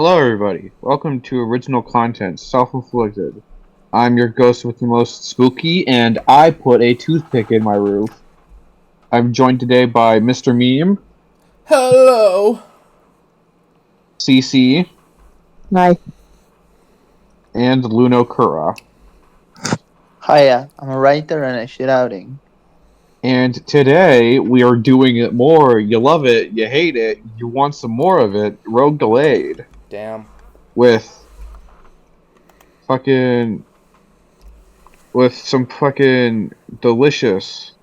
Hello, everybody. Welcome to Original Content, Self-Inflicted. I'm your ghost with the most spooky, and I put a toothpick in my roof. I'm joined today by Mr. Meme, Hello. CC, Hi. and Luno Kura. Hiya, I'm a writer and a shit outing. And today, we are doing it more. You love it, you hate it, you want some more of it. Rogue Gallade. Damn. With some fucking delicious,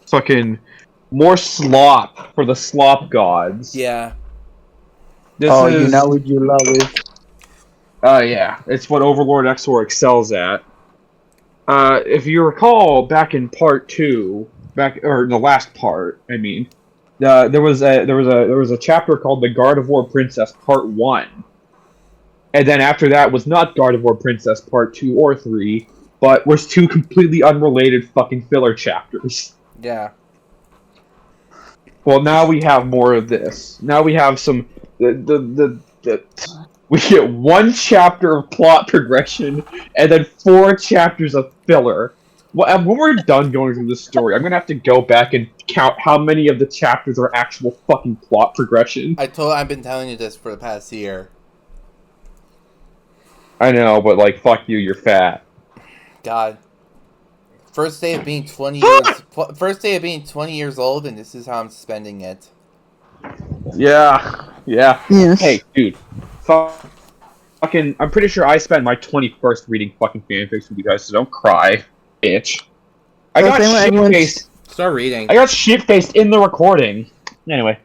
fucking more slop for the slop gods. Yeah. This You know what you love it. Yeah, it's what Overlord XOR excels at. If you recall, back in part 2, or the last part, I mean, there was a chapter called the Gardevoir Princess Part 1. And then after that was not Gardevoir Princess Part 2 or 3, but was 2 completely unrelated fucking filler chapters. Yeah. Well, now we have more of this. Now we have some we get 1 chapter of plot progression and then 4 chapters of filler. Well, when we're done going through this story, I'm gonna have to go back and count how many of the chapters are actual fucking plot progression. I've been telling you this for the past year. I know, but like, fuck you, you're fat. God. First day of being 20 years. First day of being 20 years old, and this is how I'm spending it. Yeah. Yes. Hey, dude. Fucking, I'm pretty sure I spent my 21st reading fucking fanfics with you guys, so don't cry, bitch. I got shit-faced. Start reading. I got shit-faced in the recording. Anyway.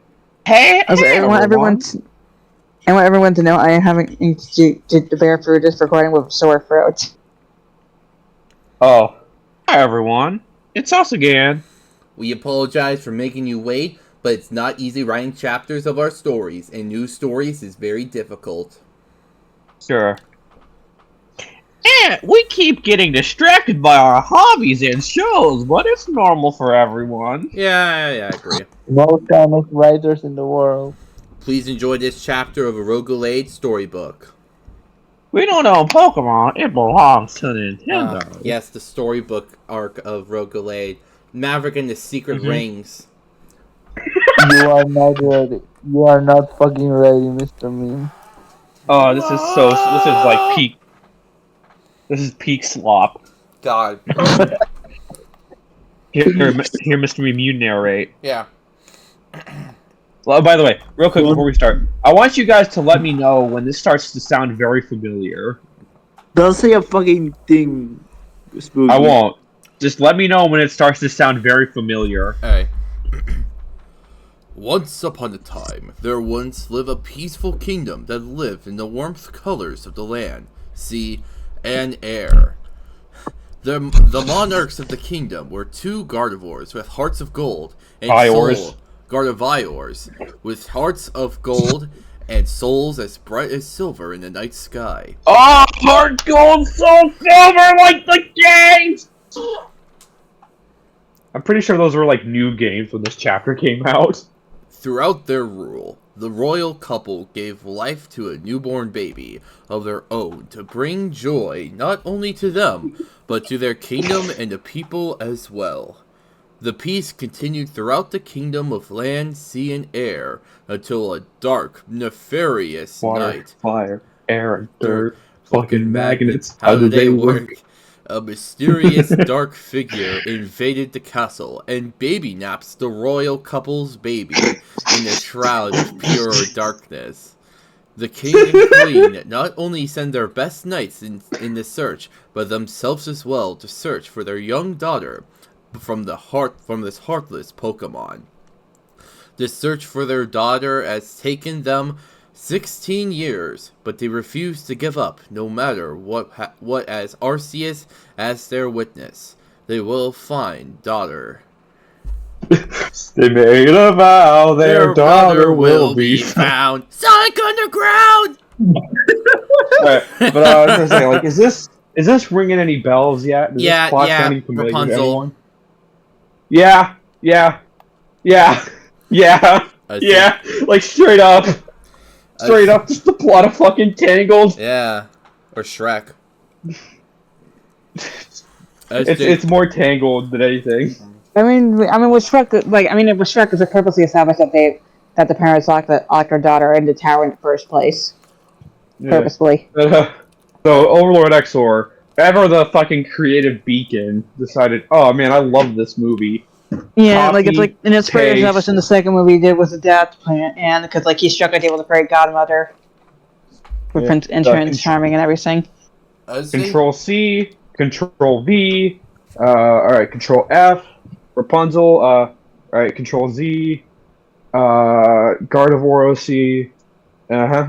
Hey, I want everyone to know I am having to bear through this recording with a sore throat. Oh. Hi, everyone. It's us again. We apologize for making you wait, but it's not easy writing chapters of our stories, and new stories is very difficult. Sure. And we keep getting distracted by our hobbies and shows, but it's normal for everyone. Yeah, I agree. Most kind of writers in the world. Please enjoy this chapter of a Rogue Gallade storybook. We don't own Pokemon, it belongs to Nintendo. Yes, the storybook arc of Rogue Gallade. Maverick and the Secret Rings. You are not ready. You are not fucking ready, Mr. Meme. Oh, this is like peak. This is peak slop. God. Here, Mr. Meme, you narrate. Yeah. Well, by the way, real quick before we start, I want you guys to let me know when this starts to sound very familiar. Don't say a fucking thing, Spooky. I won't. Just let me know when it starts to sound very familiar. Hey. Once upon a time, there once lived a peaceful kingdom that lived in the warmth colors of the land, sea, and air. The monarchs of the kingdom were 2 Gardevoirs with hearts of gold and Gardevoirs with hearts of gold and souls as bright as silver in the night sky. Oh, heart gold, soul silver, like the games! I'm pretty sure those were like new games when this chapter came out. Throughout their rule, the royal couple gave life to a newborn baby of their own to bring joy not only to them, but to their kingdom and the people as well. The peace continued throughout the kingdom of land, sea, and air until a dark, nefarious night. Fire, air, and dirt, fucking magnets. How do they work? A mysterious dark figure invaded the castle and baby naps the royal couple's baby in a shroud of pure darkness. The king and queen not only send their best knights in the search, but themselves as well to search for their young daughter from this heartless Pokemon. The search for their daughter has taken them 16 years, but they refuse to give up, no matter what as Arceus as their witness. They will find daughter. They made a vow, their daughter will be found. Sonic Underground! Right, but I was gonna say, like, is this ringing any bells yet? Does this plot sound familiar to Rapunzel. anyone? Yeah. Yeah, like straight up, just the plot of fucking Tangled. Yeah, or Shrek. It's more Tangled than anything. I mean, with Shrek, with Shrek, it was purposely established that the parents locked their daughter in the tower in the first place, purposely. So Overlord Exor, ever the fucking creative beacon, decided, oh man, I love this movie. Yeah, Copy, and it's pretty paste. established in the second movie he did with the dad's plan, and because he struck a deal with the fairy godmother with Prince Charming and everything. Control C, Control V, alright, Control F, Rapunzel, alright, Control Z, Gardevoir OC,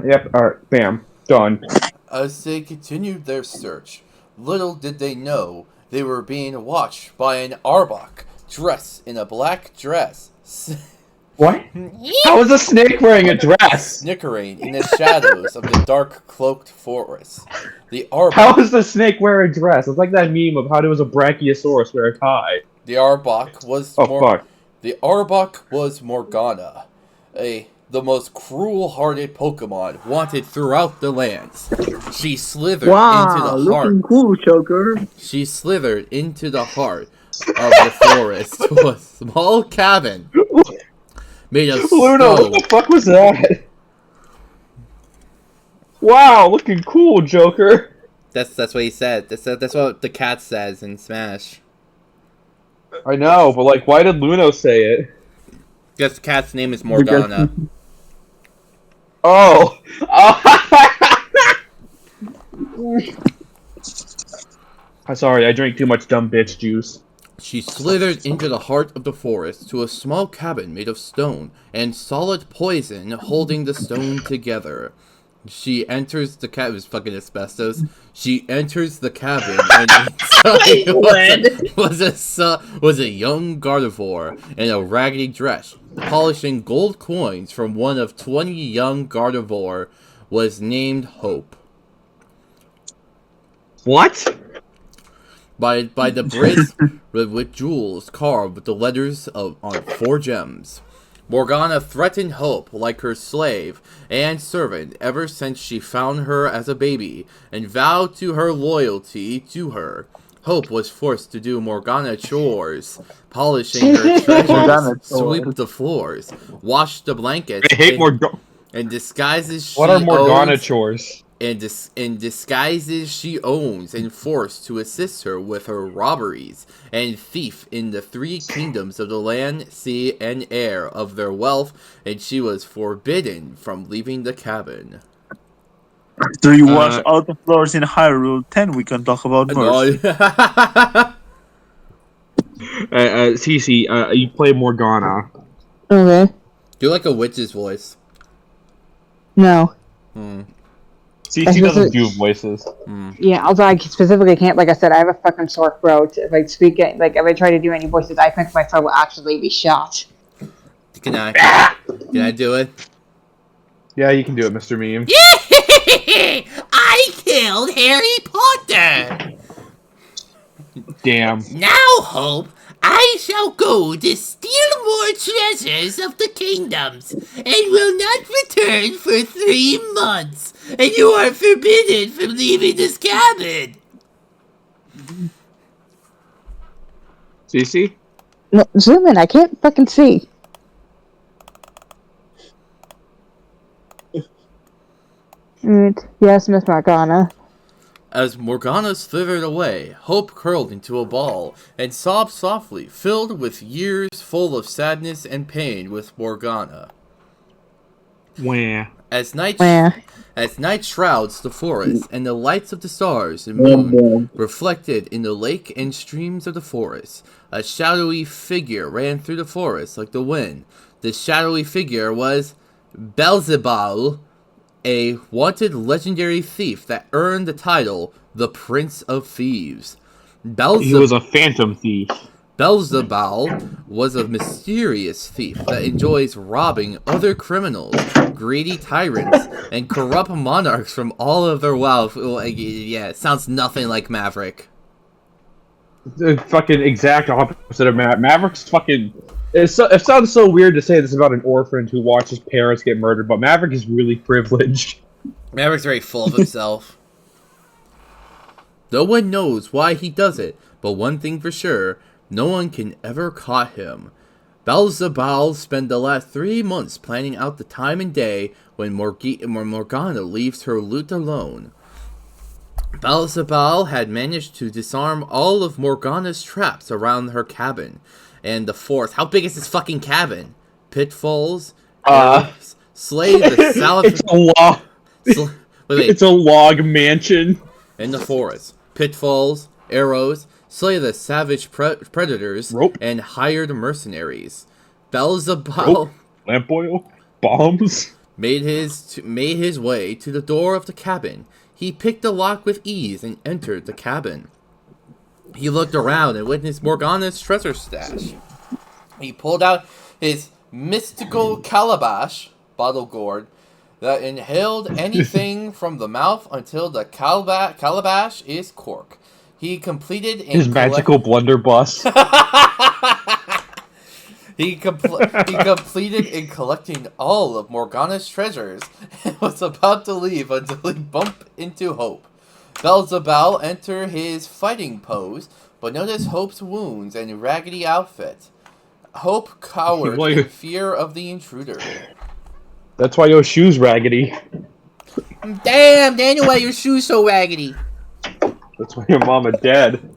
yep, alright, bam, done. As they continued their search, little did they know they were being watched by an Arbok dressed in a black dress. What? How is a snake wearing a dress? Snickering in the shadows of the dark cloaked forest. The Arbok. How is the snake wearing a dress? It's like that meme of how does a Brachiosaurus wear a tie? The Arbok was fuck. The Arbok was Morgana, the most cruel-hearted Pokemon wanted throughout the lands. She slithered into the heart. Looking cool, Choker. She slithered into the heart of the forest to a small cabin made of Luna, stone. what the fuck was that? Wow, looking cool, Joker. That's what he said. That's what the cat says in Smash. I know, but like, why did Luno say it? Because the cat's name is Morgana. Oh. I'm sorry, I drank too much dumb bitch juice. She slithered into the heart of the forest to a small cabin made of stone and solid poison holding the stone together. She enters the cabin. It was fucking asbestos. She enters the cabin and inside was a young Gardevoir in a raggedy dress, polishing gold coins from one of 20 young Gardevoir, was named Hope. What? By the bridge with jewels carved with the letters on 4 gems. Morgana threatened Hope like her slave and servant ever since she found her as a baby and vowed to her loyalty to her. Hope was forced to do Morgana chores, polishing her treasures, sweep the floors, wash the blankets, I hate and disguises she What are Morgana owns, chores? and disguises she owns and forced to assist her with her robberies and thief in the 3 kingdoms of the land, sea, and air of their wealth, and she was forbidden from leaving the cabin. Do you wash all the floors in Hyrule? Then we can talk about Mercy. Cece, you play Morgana. Okay. Do like a witch's voice. No. Cece doesn't do voices. Yeah, although I specifically can't, like I said, I have a fucking sore throat. If I speak it, if I try to do any voices, I think my throat will actually be shot. Can I do it? Yeah, you can do it, Mr. Meme. I killed Harry Potter! Damn. Now, Hope, I shall go to steal more treasures of the kingdoms, and will not return for 3 months, and you are forbidden from leaving this cabin! Cece? No, zoom in, I can't fucking see. Yes, Miss Morgana. As Morgana slithered away, Hope curled into a ball and sobbed softly, filled with years full of sadness and pain with Morgana. Wah. As night shrouds the forest and the lights of the stars and moon reflected in the lake and streams of the forest, a shadowy figure ran through the forest like the wind. This shadowy figure was Beelzebub, a wanted legendary thief that earned the title the Prince of Thieves. He was a phantom thief. Beelzebub was a mysterious thief that enjoys robbing other criminals, greedy tyrants, and corrupt monarchs from all of their wealth. Yeah, it sounds nothing like Maverick. the fucking exact opposite of Maverick's fucking. It sounds so weird to say this about an orphan who watches parents get murdered, but Maverick is really privileged. Maverick's very full of himself. No one knows why he does it, but one thing for sure, no one can ever caught him. Beelzebub spent the last 3 months planning out the time and day when Morgana leaves her loot alone. Beelzebub had managed to disarm all of Morgana's traps around her cabin, and the force. How big is this fucking cabin? Pitfalls, slay the salvage. It's a log. Wait. It's a log mansion. In the forest, pitfalls, arrows, slay the savage predators, Rope. and hired mercenaries. Beelzebub Lamp oil, bombs. made his way to the door of the cabin. He picked the lock with ease and entered the cabin. He looked around and witnessed Morgana's treasure stash. He pulled out his mystical calabash, bottle gourd, that inhaled anything from the mouth until the calabash is cork. He completed His magical blunderbuss. He completed in collecting all of Morgana's treasures and was about to leave until he bumped into Hope. Beelzebub entered his fighting pose, but noticed Hope's wounds and raggedy outfit. Hope cowered in fear of the intruder. That's why your shoes raggedy. Damn, Daniel, why your shoes so raggedy? That's why your mama dead.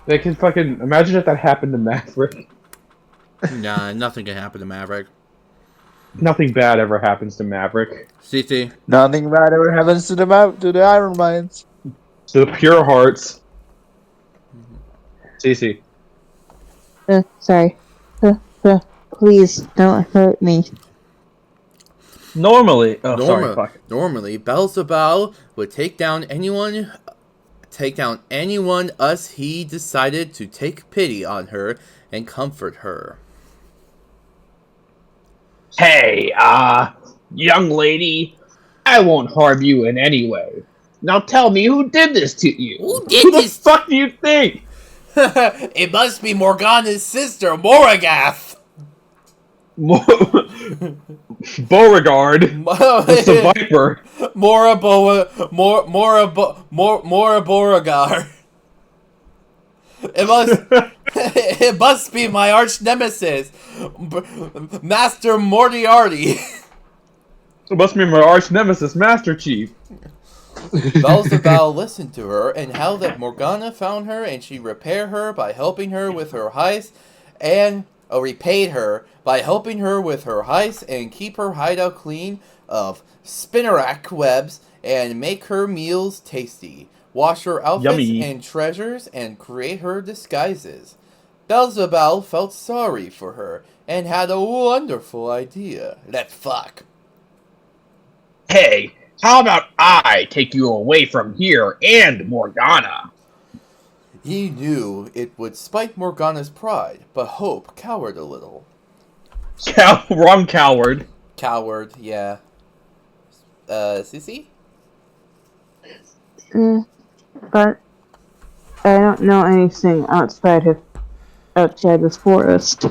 They can fucking imagine if that happened to Maverick. Nah, nothing can happen to Maverick. Nothing bad ever happens to Maverick. CC. Nothing bad ever happens to the Iron Minds. To the pure hearts. Cece. Sorry. Please don't hurt me. Normally, Normally, Beelzebub would take down anyone as he decided to take pity on her and comfort her. Hey, young lady, I won't harm you in any way. Now tell me who did this to you? Who did Who this? the fuck do you think? It must be Morgana's sister, Moragath. Beauregard. It's a viper. Beauregard. It must be my arch nemesis, Master Moriarty. It must be my arch nemesis, Master Chief. Beelzebub listened to her and how that Morgana found her and she repaid her by helping her with her heist and keep her hideout clean of spinnerack webs and make her meals tasty, wash her outfits Yummy. and treasures and create her disguises. Beelzebub felt sorry for her and had a wonderful idea. Let's fuck. Hey, how about I take you away from here and Morgana? He knew it would spite Morgana's pride, but Hope cowered a little. Wrong coward. Coward, yeah. Sissy? But I don't know anything outside this forest.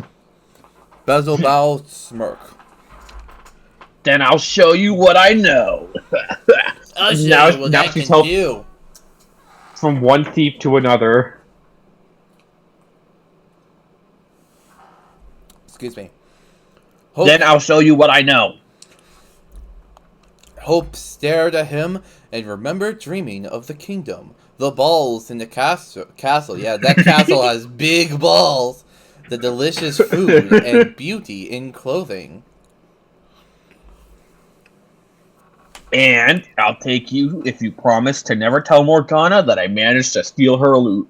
Beelzebub smirk. Then I'll show you what I know. I'll show you what I she's can do. From one thief to another. Excuse me. Hope, Then I'll show you what I know. Hope stared at him and remembered dreaming of the kingdom. The balls in the castle. Yeah, that castle has big balls. The delicious food and beauty in clothing. And I'll take you if you promise to never tell Morgana that I managed to steal her loot.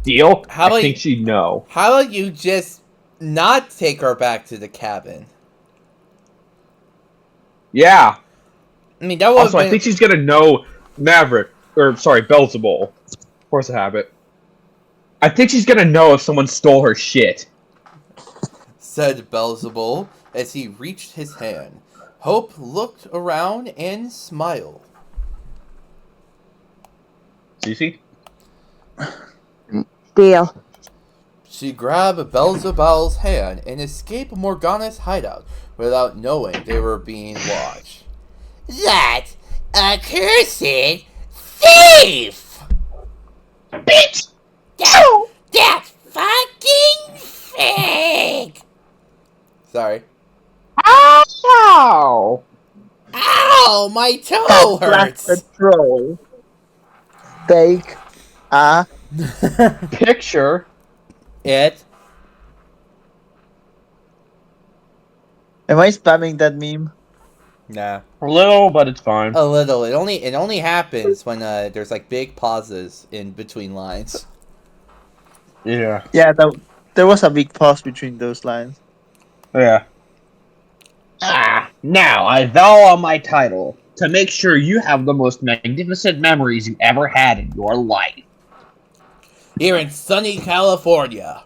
Deal? I think she'd know. How about you just not take her back to the cabin? Yeah. I mean, that would Also, I think she's gonna know Beelzebub. Force of habit. I think she's gonna know if someone stole her shit. Said Beelzebub as he reached his hand. Hope looked around and smiled. Cece? Deal. She grabbed Beelzebub's hand and escaped Morgana's hideout without knowing they were being watched. That accursed thief! Bitch! That fucking fake! Sorry. Ow! Ow, my toe hurts! The troll. Take a Picture. It. Am I spamming that meme? Nah. A little, but it's fine. A little. It only happens when there's like big pauses in between lines. Yeah. Yeah, there was a big pause between those lines. Yeah. Now I vow on my title to make sure you have the most magnificent memories you ever had in your life. Here in sunny California.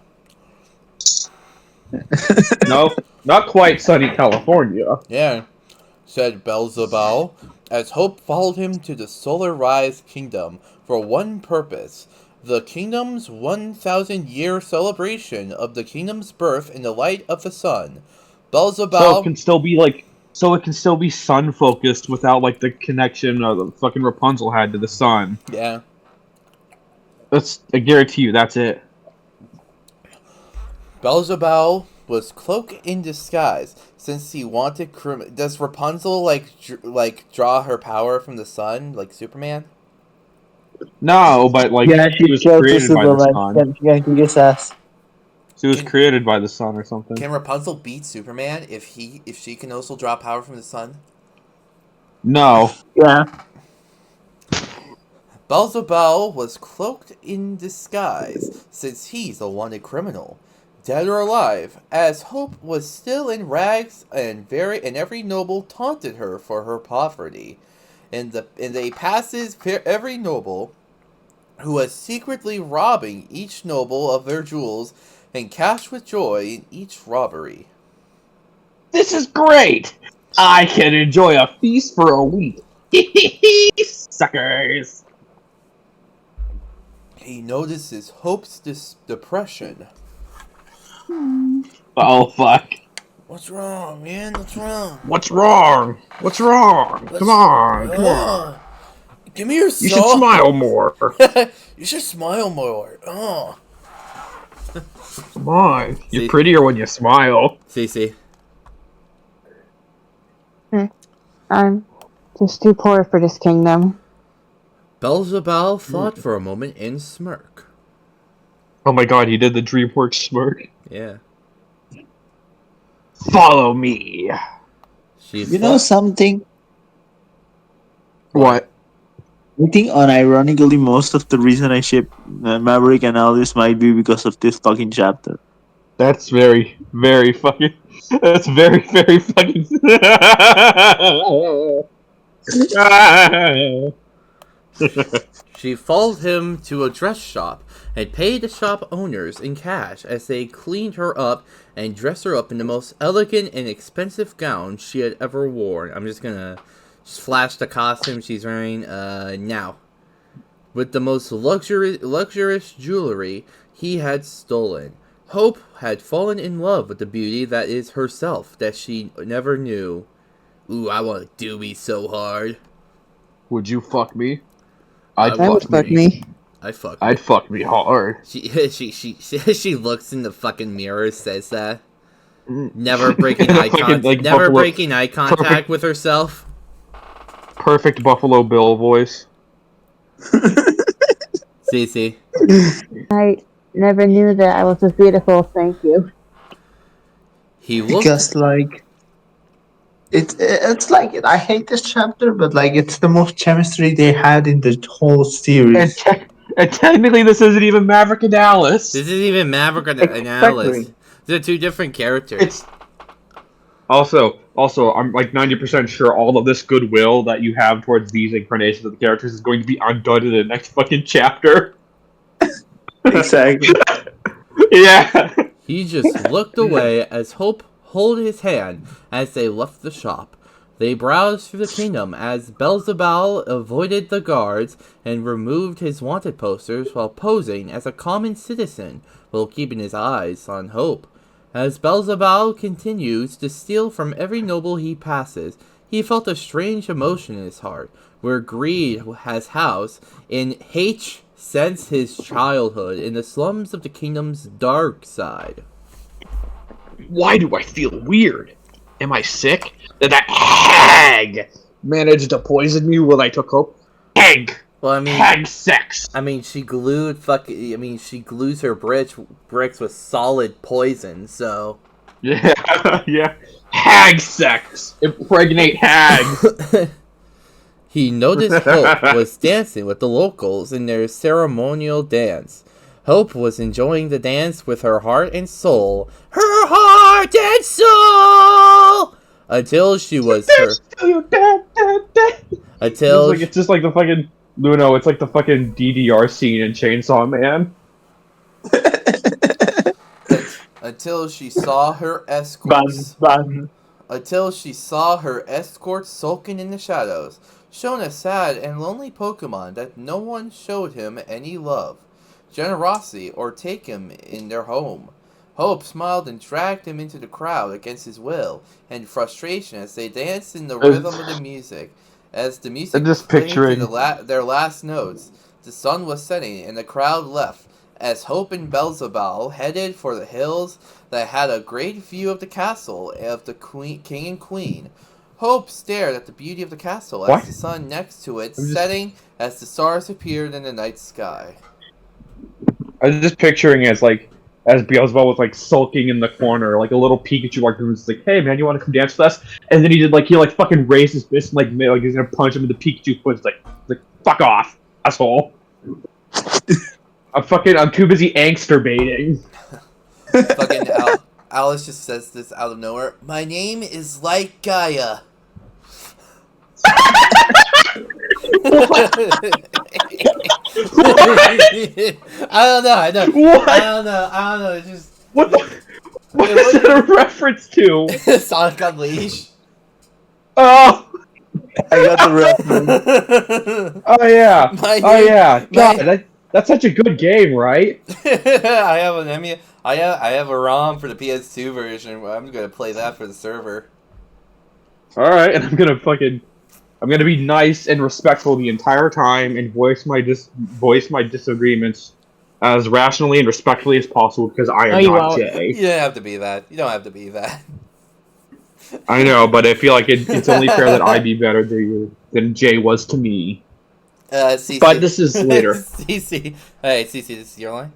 No, not quite sunny California. Yeah, said Beelzebub, as Hope followed him to the Solar Rise Kingdom for one purpose. The kingdom's 1,000-year celebration of the kingdom's birth in the light of the sun. Beelzebub... So it can still be sun focused without like the connection the fucking Rapunzel had to the sun. Yeah. I guarantee you, that's it. Beelzebub was cloaked in disguise since he wanted Does Rapunzel like draw her power from the sun like Superman? No, but like she was created by the sun. She can kick his ass. She was created by the sun or something. Can Rapunzel beat Superman if she can also draw power from the sun? No. Yeah. Beelzebub was cloaked in disguise, since he's a wanted criminal, dead or alive, as Hope was still in rags and every noble taunted her for her poverty. And they passes every noble who was secretly robbing each noble of their jewels and cash with joy in each robbery. This is great! I can enjoy a feast for a week. Suckers! He notices Hope's depression. Oh, fuck. What's wrong, man? What's wrong? What's wrong? What's wrong? Come on. Give me your You should smile more. You should smile more. Oh. Come on. You're See? prettier when you smile. Cece. I'm just too poor for this kingdom. Beelzebub thought for a moment and smirk. Oh my god, he did the DreamWorks smirk. Yeah. Follow me. You know something? What? I think unironically most of the reason I ship Maverick and Alice might be because of this fucking chapter. That's very, very fucking... That's very, very fucking... She followed him to a dress shop and paid the shop owners in cash as they cleaned her up and dressed her up in the most elegant and expensive gown she had ever worn. I'm just gonna flash the costume she's wearing now. With the most luxurious jewelry he had stolen. Hope had fallen in love with the beauty that is herself that she never knew. Ooh, I want to do me so hard. Would you fuck me? I'd Fuck me. I'd fuck me hard. She looks in the fucking mirror, says that. Never breaking eye contact with herself. Perfect Buffalo Bill voice. Cece. I never knew that I was this beautiful. Thank you. He looked. Because like it's like I hate this chapter, but like it's the most chemistry they had in the whole series. And technically, this isn't even Maverick and Alice. This isn't even Maverick and Alice. They're two different characters. It's also I'm like 90% sure all of this goodwill that you have towards these incarnations of the characters is going to be undone in the next fucking chapter. Exactly. Yeah. He just looked away as Hope held his hand as they left the shop. They browsed through the kingdom as Beelzebub avoided the guards and removed his wanted posters while posing as a common citizen while keeping his eyes on Hope. As Beelzebub continues to steal from every noble he passes, he felt a strange emotion in his heart, where greed has house in H since his childhood in the slums of the kingdom's dark side. Why do I feel weird? Am I sick? Did that hag manage to poison me when I took Hope? Hag! Well, I mean, Hag sex! she glues her bricks with solid poison, so. Yeah, yeah. Hag sex! Impregnate hags! He noticed Hope was dancing with the locals in their ceremonial dance. Hope was enjoying the dance with her heart and soul. Her heart and soul! Until she was It's just like the fucking... Luno, it's like the fucking DDR scene in Chainsaw Man. Until she saw her escorts. Until she saw her escorts sulking in the shadows, shown a sad and lonely Pokemon that no one showed him any love, generosity, or take him in their home. Hope smiled and dragged him into the crowd against his will and frustration as they danced in the rhythm of the music. As the music I'm just played picturing to their last notes, the sun was setting and the crowd left, as Hope and Beelzebub headed for the hills that had a great view of the castle of the king and queen. Hope stared at the beauty of the castle as the sun next to it setting as the stars appeared in the night sky. I was just picturing as Beelzebub was like sulking in the corner, like a little Pikachu was like, "Hey man, you want to come dance with us?" And then he fucking raised his fist and like he's gonna punch him in the Pikachu foot. It's like fuck off, asshole. I'm too busy angster baiting. Fucking Alice just says this out of nowhere. My name is Light Gaia. I don't know. It's just What is that a reference to? Sonic Unleashed. Oh, I got the reference. oh yeah, My God, that's such a good game, right? I have an I have a ROM for the PS2 version. I'm gonna play that for the server. All right, and I'm gonna be nice and respectful the entire time and voice my disagreements as rationally and respectfully as possible because I am not Jay. You don't have to be that. You don't have to be that. I know, but I feel like it's only fair that I be better than Jay was to me. CC. But this is later. CC. Hey, CC, this is your line?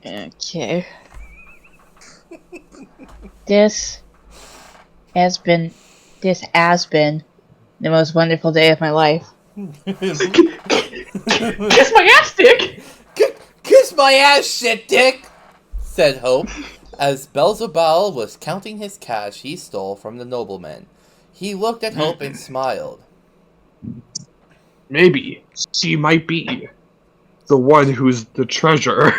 Okay. This has been the most wonderful day of my life. Kiss my ass, dick! Kiss my ass, shit dick! Said Hope, as Beelzebub was counting his cash he stole from the nobleman. He looked at Hope and smiled. Maybe she might be the one who's the treasure.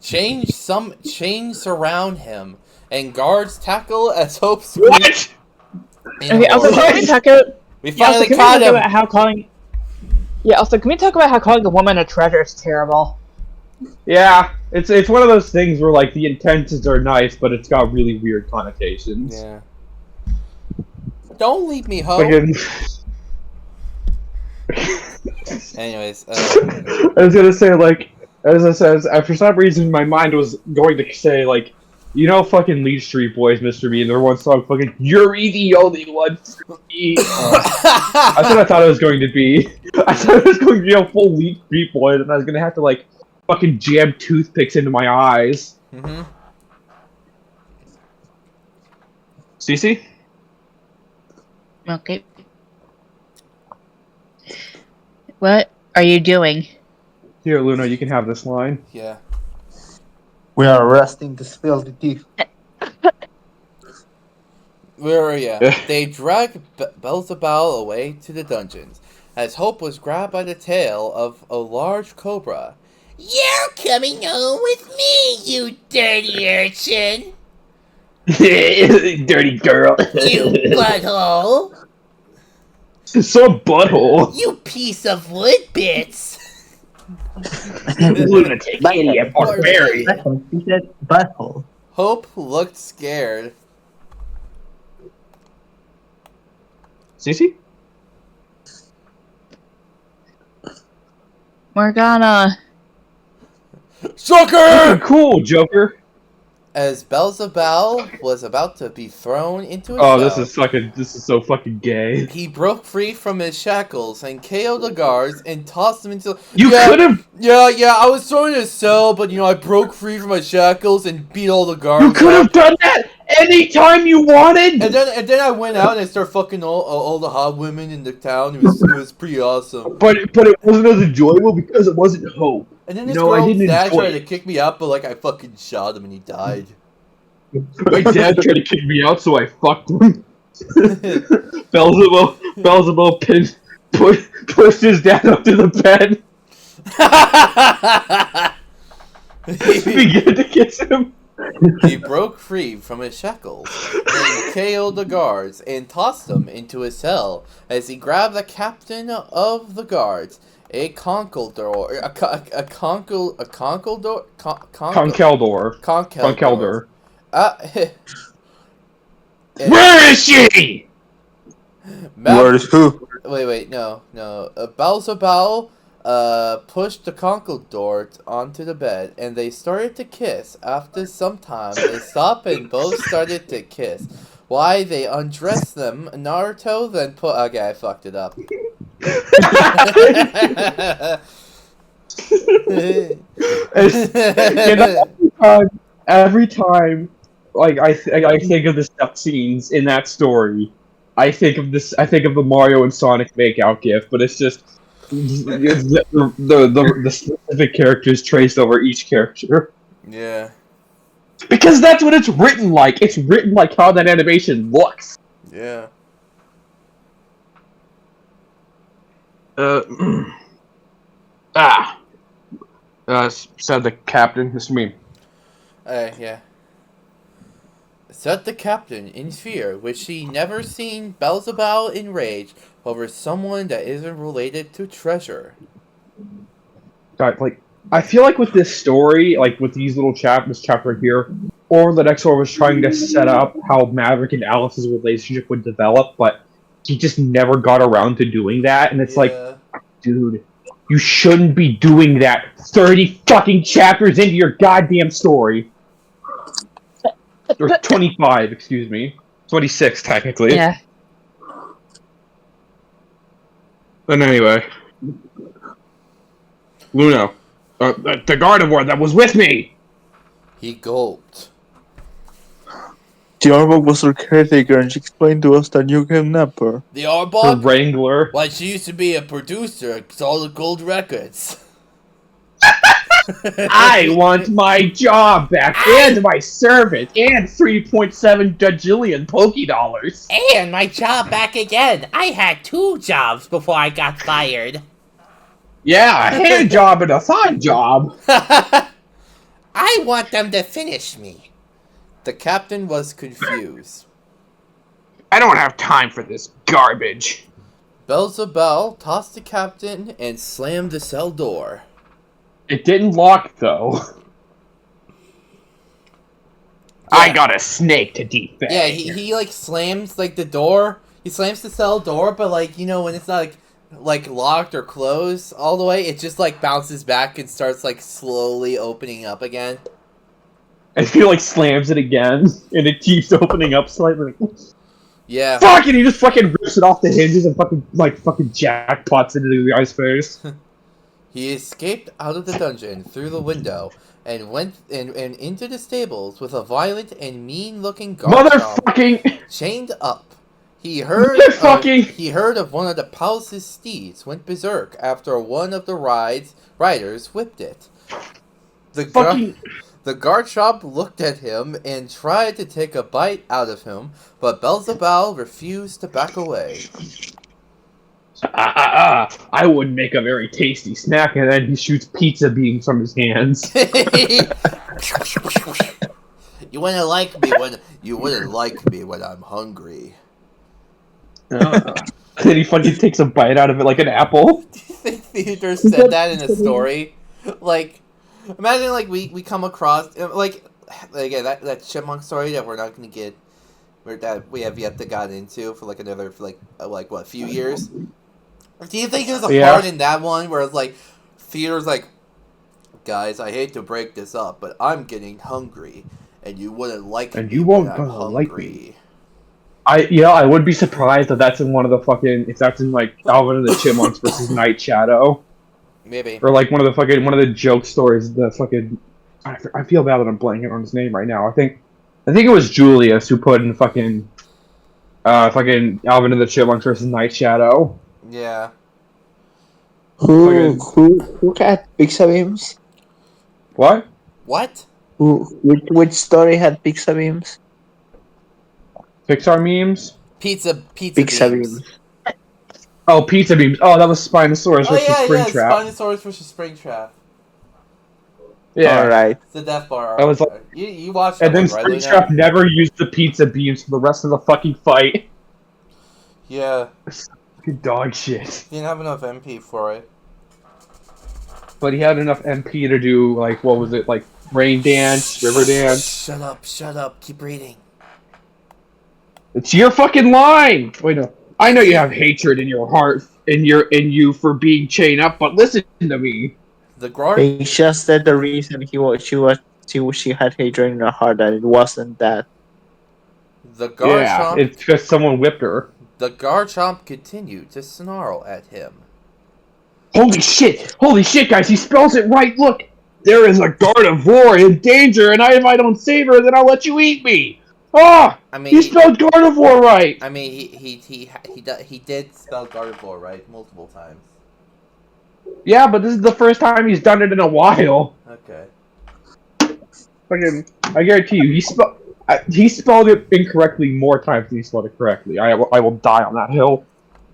Chains surround him, and guards tackle as Hope What? Okay, also, can we talk about... We finally caught him! Also, can we talk about how calling a woman a treasure is terrible? Yeah, it's one of those things where like the intentions are nice, but it's got really weird connotations. Yeah. Don't leave me, Hope. Anyways, I was gonna say for some reason my mind was going to say fucking Lead Street Boys, Mr. B, and their one song fucking "You're the Only One for Me." That's what I thought it was going to be. I thought it was going to be a full Lead Street Boys, and I was gonna have to fucking jam toothpicks into my eyes. Mm-hmm. Cece? Okay. What are you doing? Here, Luna, you can have this line. Yeah. We are arresting this filthy thief. Where are you? They dragged Beelzebub away to the dungeons, as Hope was grabbed by the tail of a large cobra. You're coming home with me, you dirty urchin. Dirty girl. You butthole. Some butthole. You piece of wood bits. Lunatic idiot barbarian. Butthole. He said butthole. Hope looked scared. Cece? Morgana. Sucker! Cool, Joker. As Beelzebub was about to be thrown into a Oh, cell, this is so fucking gay. he broke free from his shackles and KO'd the guards and tossed them into. You could have. Yeah, I was thrown in a cell, but I broke free from my shackles and beat all the guards. You could have done that anytime you wanted. And then I went out and I started fucking all the hot women in the town. It was pretty awesome. But it wasn't as enjoyable because it wasn't Hope. And then this No, I girl's didn't dad enjoy tried to it. kick me out, but I fucking shot him and he died. My dad tried to kick me out, so I fucked him. Beelzebub pushed his dad up to the bed. Began to kiss him. He broke free from his shackles and KO'd the guards and tossed them into a cell as he grabbed the captain of the guards, a conkeldor. Conkeldor. Where is she? Where is who? Wait, no. Beelzebub pushed the conkeldor onto the bed, and they started to kiss. After some time, they stopped and both started to kiss. Why, they undressed them. Naruto then put... Okay, I fucked it up. Every time, I think of the sex scenes in that story, I think of the Mario and Sonic makeout gif, but it's just the specific characters traced over each character. Yeah. Because that's what it's written like. It's written like how that animation looks. Yeah. Said the captain. This is me. Yeah. Said the captain in fear, which he never seen Beelzebub in rage over someone that isn't related to Treasure. God, I feel like with this story, with these little this chapter here, or that Exor was trying to set up how Maverick and Alice's relationship would develop, but he just never got around to doing that, and it's dude, you shouldn't be doing that 30 fucking chapters into your goddamn story. Or 25, excuse me. 26, technically. Yeah. But anyway. Luno. The Gardevoir that was with me! He gulped. The Arbok was her caretaker and she explained to us that you kidnapped her. The The Arbok? Wrangler. Why, she used to be a producer, all the gold records. I want my job back, and my servant, and 3.7 gajillion Pokédollars. And my job back again. I had 2 jobs before I got fired. Yeah, a hand job and a thigh job. I want them to finish me. The captain was confused. I don't have time for this garbage. Beelzebub tossed the captain and slammed the cell door. It didn't lock, though. I got a snake to defend. Yeah, he slams the door. He slams the cell door, but when it's not locked or closed all the way, it just bounces back and starts slowly opening up again. And he slams it again, and it keeps opening up slightly. Yeah. Fuck! And he just fucking rips it off the hinges and fucking jackpots into the guy's face. He escaped out of the dungeon through the window and went and into the stables with a violent and mean-looking guard Motherfucking! chained up. He heard of one of the palace's steeds went berserk after one of the riders whipped it. The guard shop looked at him and tried to take a bite out of him, but Beelzebub refused to back away. I would make a very tasty snack, and then he shoots pizza beams from his hands. You wouldn't like me when I'm hungry. Then he fucking takes a bite out of it like an apple. Do you think Theodore said that in a story? Like, imagine like we come across like again that chipmunk story that we're not gonna get, that we have yet to got into for like another what, a few years. Do you think there's a part in that one where it's like Theodore's like, guys, I hate to break this up, but I'm getting hungry, and you wouldn't like and me you won't when I'm like hungry. me. I would be surprised if that's in one of the fucking, if that's in like Alvin and the Chipmunks versus Night Shadow, Maybe. or like one of the joke stories. The fucking, I feel bad that I'm blanking on his name right now. I think it was Julius who put in fucking Alvin and the Chipmunks versus Night Shadow. Yeah. Who had pizza beams? What? What? Which story had pizza beams? Pixar memes? Pizza Pizza beams. beams. Oh, pizza beams. Oh, that was Spinosaurus Oh versus yeah, Springtrap. Spinosaurus versus Springtrap. Yeah. All right. It's the Death Bar. I was like, you watched that and then one, right, Luna? Springtrap never used the pizza beams for the rest of the fucking fight. Yeah. Fucking dog shit. Didn't have enough MP for it. But he had enough MP to do, like, what was it, like, Rain Dance, River Dance. Shut up, keep reading. It's your fucking line! Wait, no. I know you have hatred in your heart, in you for being chained up, but listen to me. The guard. He just said the reason she had hatred in her heart, and it wasn't that. The guard Yeah, chomp. it's because someone whipped her. The guard chomp continued to snarl at him. Holy shit, guys, he spells it right, look! There is a Gardevoir in danger, and if I don't save her, then I'll let you eat me! Ah! I mean, he spelled Gardevoir right! I mean, he did spell Gardevoir right multiple times. Yeah, but this is the first time he's done it in a while. Okay. Fucking, I guarantee you, he spelled it incorrectly more times than he spelled it correctly. I will die on that hill.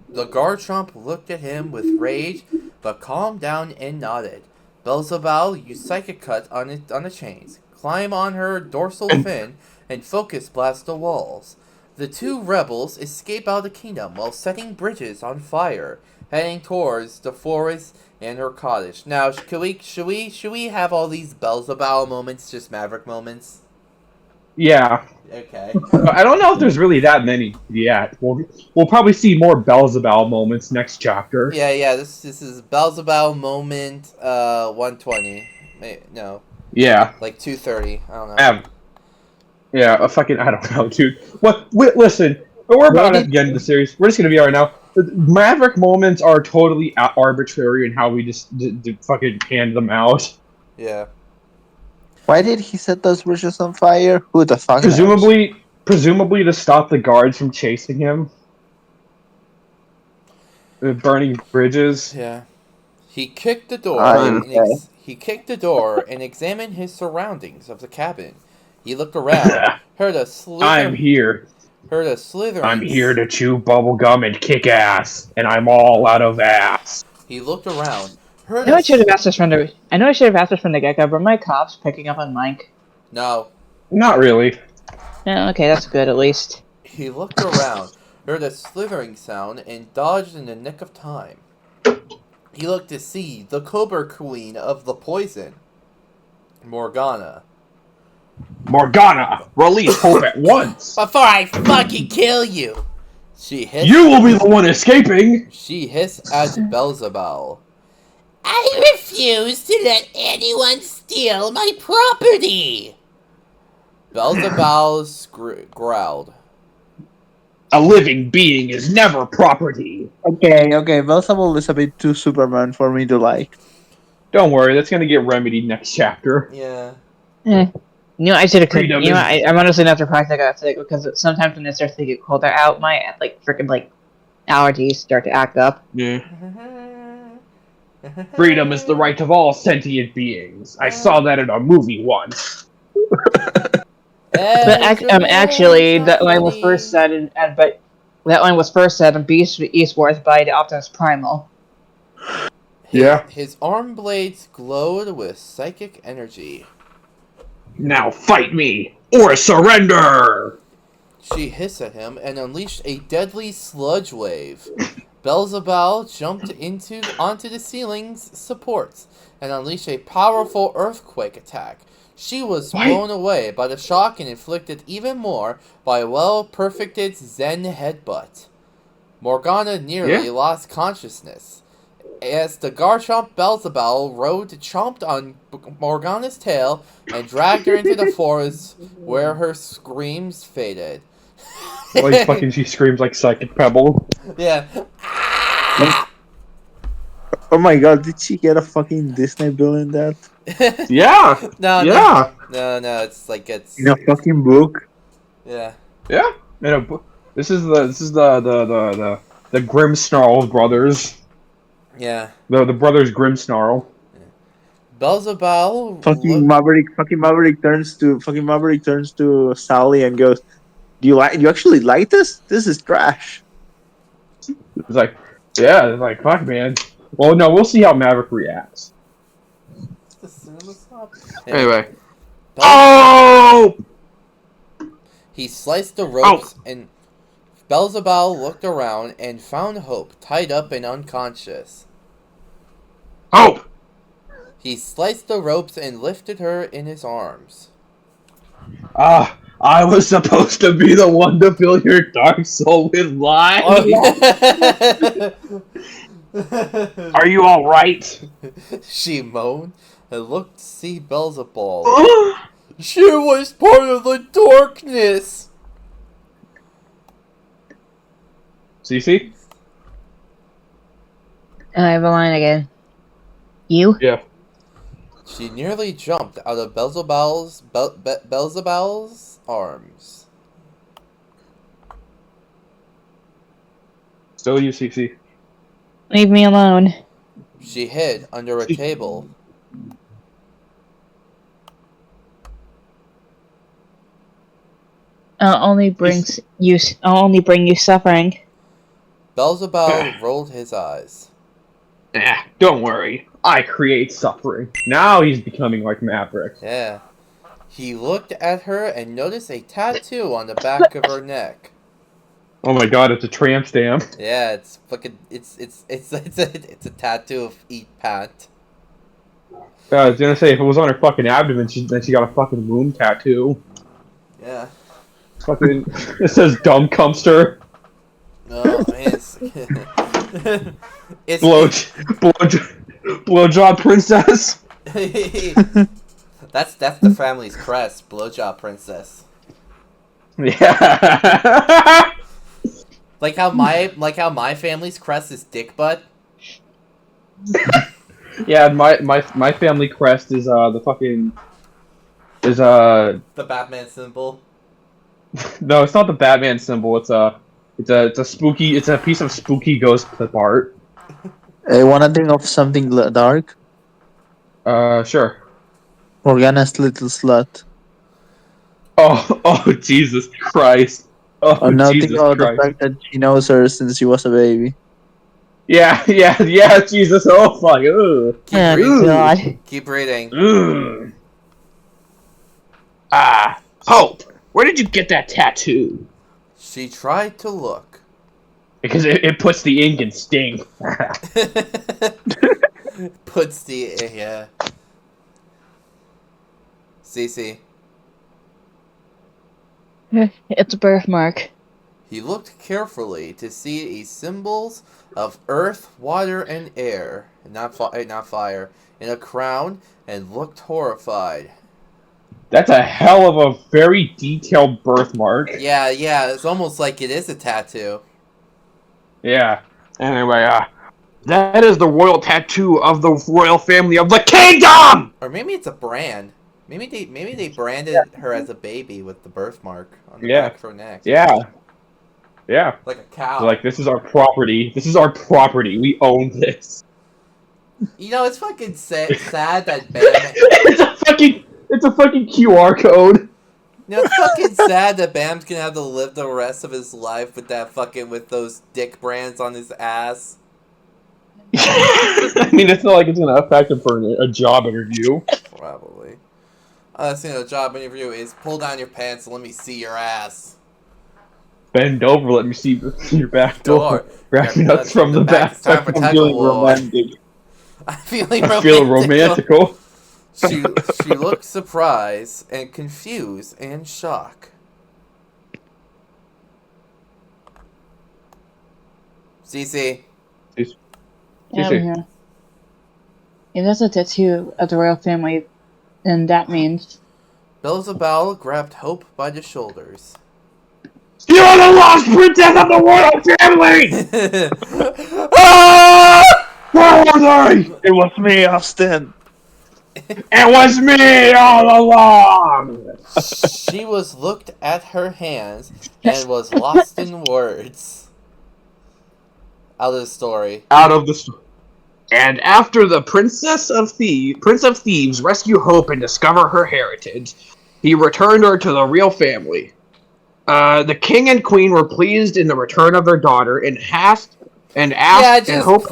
The Garchomp looked at him with rage, but calmed down and nodded. Beelzebub used Psychic Cut on the chains, climb on her dorsal fin, and focus blast the walls. The two rebels escape out of the kingdom while setting bridges on fire, heading towards the forest and her cottage. Now, should we have all these Beelzebub moments just Maverick moments? Yeah. Okay. I don't know if there's really that many yet. We'll probably see more Beelzebub moments next chapter. Yeah. This is Beelzebub moment 120. No. Yeah. Like 230. I don't know. Yeah, I don't know, dude. Listen, we're about at the end of the series. We're just gonna be right now. The Maverick moments are totally arbitrary in how we just fucking hand them out. Yeah. Why did he set those bridges on fire? Who the fuck knows? Presumably to stop the guards from chasing him. Burning bridges. Yeah. He kicked the door. He kicked the door and examined his surroundings of the cabin. He looked around, heard a slither. I'm here. Heard a slithering. I'm here to chew bubblegum and kick ass, and I'm all out of ass. He looked around. I know I should have asked this from the get-go, but my cops picking up on Mike. No. Not really. Yeah, okay, that's good at least. He looked around, heard a slithering sound, and dodged in the nick of time. He looked to see the Cobra Queen of the poison, Morgana. Morgana, release hope at once. Before I fucking kill you. She hissed. You will be the one escaping. She hissed at Beelzebub. I refuse to let anyone steal my property. Beelzebub growled. A living being is never property. Okay, Beelzebub is a bit too Superman for me to like. Don't worry, that's gonna get remedied next chapter. Yeah. You know, I should have. Freedom You know, is- I'm honestly not surprised I got sick because sometimes when it starts to get colder out, my allergies start to act up. Yeah. Freedom is the right of all sentient beings. I saw that in a movie once. But actually, when I was first started, but That one was first said in Beast Wars by the Optimus Primal. Yeah. His arm blades glowed with psychic energy. Now fight me or surrender! She hissed at him and unleashed a deadly sludge wave. Beelzebub jumped onto the ceiling's supports and unleashed a powerful earthquake attack. She was blown away by the shock and inflicted even more by a well-perfected Zen headbutt. Morgana nearly lost consciousness. As the Garchomp Beelzebub chomped on Morgana's tail and dragged her into the forest where her screams faded. Like fucking she screams like Psychic Pebble. Yeah. Oh my god, did she get a fucking Disney bill in that? Yeah! No, Yeah! no, it's like it's In a fucking book? yeah. Yeah! This is the Grimmsnarl brothers. Yeah. The brothers Grimmsnarl. Beelzebub Fucking Maverick turns to Sally and goes, Do you actually like this? This is trash. It's like, yeah, it's like, fuck, man. Well, no, we'll see how Maverick reacts. Anyway. Oh! He sliced the ropes and Beelzebub looked around and found Hope tied up and unconscious. Hope! He sliced the ropes and lifted her in his arms. I was supposed to be the one to fill your dark soul with light. Are you alright? She moaned and looked to see Beelzebub. She was part of the darkness. CC? I have a line again. You? Yeah. She nearly jumped out of Beelzebub's arms. Still you, CC. Leave me alone. She hid under a table. I'll only bring you suffering. Beelzebub rolled his eyes. Don't worry. I create suffering. Now he's becoming like Maverick. Yeah. He looked at her and noticed a tattoo on the back of her neck. Oh my god, it's a tramp stamp. Yeah, it's fucking it's a tattoo of Eat Pant. I was gonna say, if it was on her fucking abdomen, then she got a fucking wound tattoo. Yeah. Fucking, it says dumb cumpster. Oh man, it's Blowjob princess. That's the family's crest, Blowjob Princess. Yeah. Like how my family's crest is Dick Butt. Yeah, my family crest is the Batman symbol. No, it's not the Batman symbol. It's a piece of spooky ghost clip art. Hey, wanna think of something dark? Sure. Morgana's little slut. Oh, Jesus Christ. Oh, Now Jesus think about Christ. the fact that she knows her since she was a baby. Yeah, Jesus. Oh, fuck. Ugh. Oh, God. Keep reading. Ugh. Hope, where did you get that tattoo? She tried to look. Because it puts the ink in Sting. Puts the yeah. Cece. It's a birthmark. He looked carefully to see symbols of earth, water, and air, not fire, in a crown, and looked horrified. That's a hell of a very detailed birthmark. Yeah, it's almost like it is a tattoo. Yeah. Anyway, that is the royal tattoo of the royal family of the kingdom! Or maybe it's a brand. Maybe they branded her as a baby with the birthmark on the back of her neck. Yeah. Like a cow. So, like, this is our property. We own this. You know, it's fucking sad that Batman... It's a fucking QR code. You know, it's fucking sad that Bam's gonna have to live the rest of his life with those dick brands on his ass. I mean, it's not like it's going to affect him for a job interview. Probably. A job interview is pull down your pants and let me see your ass. Bend over, let me see your back door. Grab Yeah, nuts from the back. It's time for I'm tackle feeling war. romantic. I'm feeling I feel romantical. She looked surprised and confused and shocked. Cece. Yeah, I'm here. It has a tattoo of the royal family, and that means... Beelzebub grabbed Hope by the shoulders. You're the lost princess of the royal family! Where were they? It was me, Austin. It was me all along! She was looked at her hands and was lost in words. Out of the story. And after the Prince of Thieves rescue Hope and discover her heritage, he returned her to the real family. The king and queen were pleased in the return of their daughter and Hope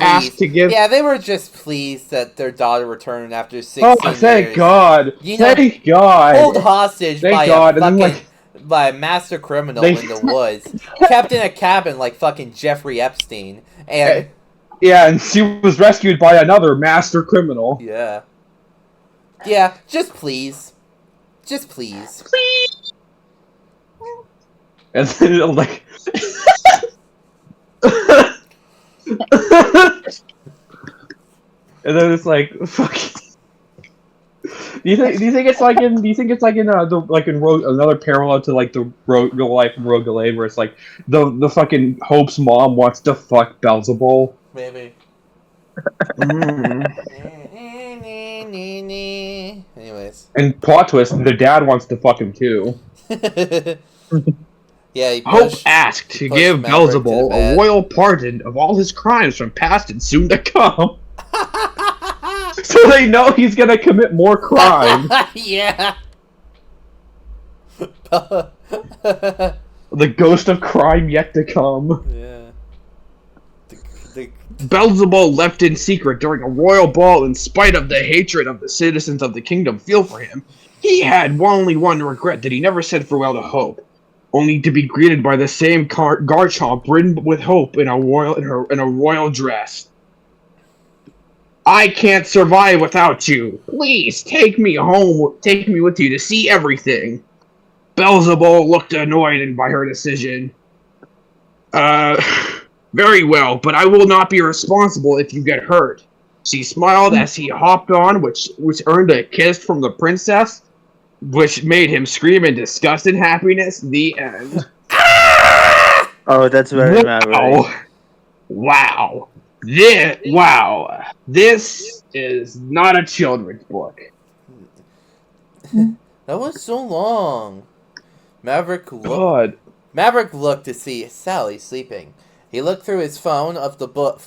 asked to give... Yeah, they were just pleased that their daughter returned after 16 Oh, years. thank God. You know, Thank God. Hold hostage Thank by God. by a master criminal in the woods. Kept in a cabin like fucking Jeffrey Epstein. And... Yeah, and she was rescued by another master criminal. Yeah. Yeah, just please. Just please. Please. And then, like... and then it's like, fuck. Do you think it's like in another parallel to like the real life in Rogue Gallade, where it's like the fucking Hope's mom wants to fuck Beelzebub? Maybe. Anyways. And plot twist, the dad wants to fuck him too. Yeah, Hope asked to give Beelzebub a royal pardon of all his crimes from past and soon to come. So they know he's gonna commit more crimes. Yeah. The ghost of crime yet to come. Yeah. Beelzebub left in secret during a royal ball in spite of the hatred of the citizens of the kingdom feel for him. He had only one regret, that he never said farewell to Hope, only to be greeted by the same Garchomp ridden with Hope in a royal dress. I can't survive without you. Please take me home. Take me with you to see everything. Beelzebub looked annoyed by her decision. Very well, but I will not be responsible if you get hurt. She smiled as he hopped on, which earned a kiss from the princess, which made him scream in disgust and happiness. The end. Oh, that's very Maverick. Wow. This is not a children's book. That was so long. Maverick looked to see Sally sleeping. He looked through his phone of the book,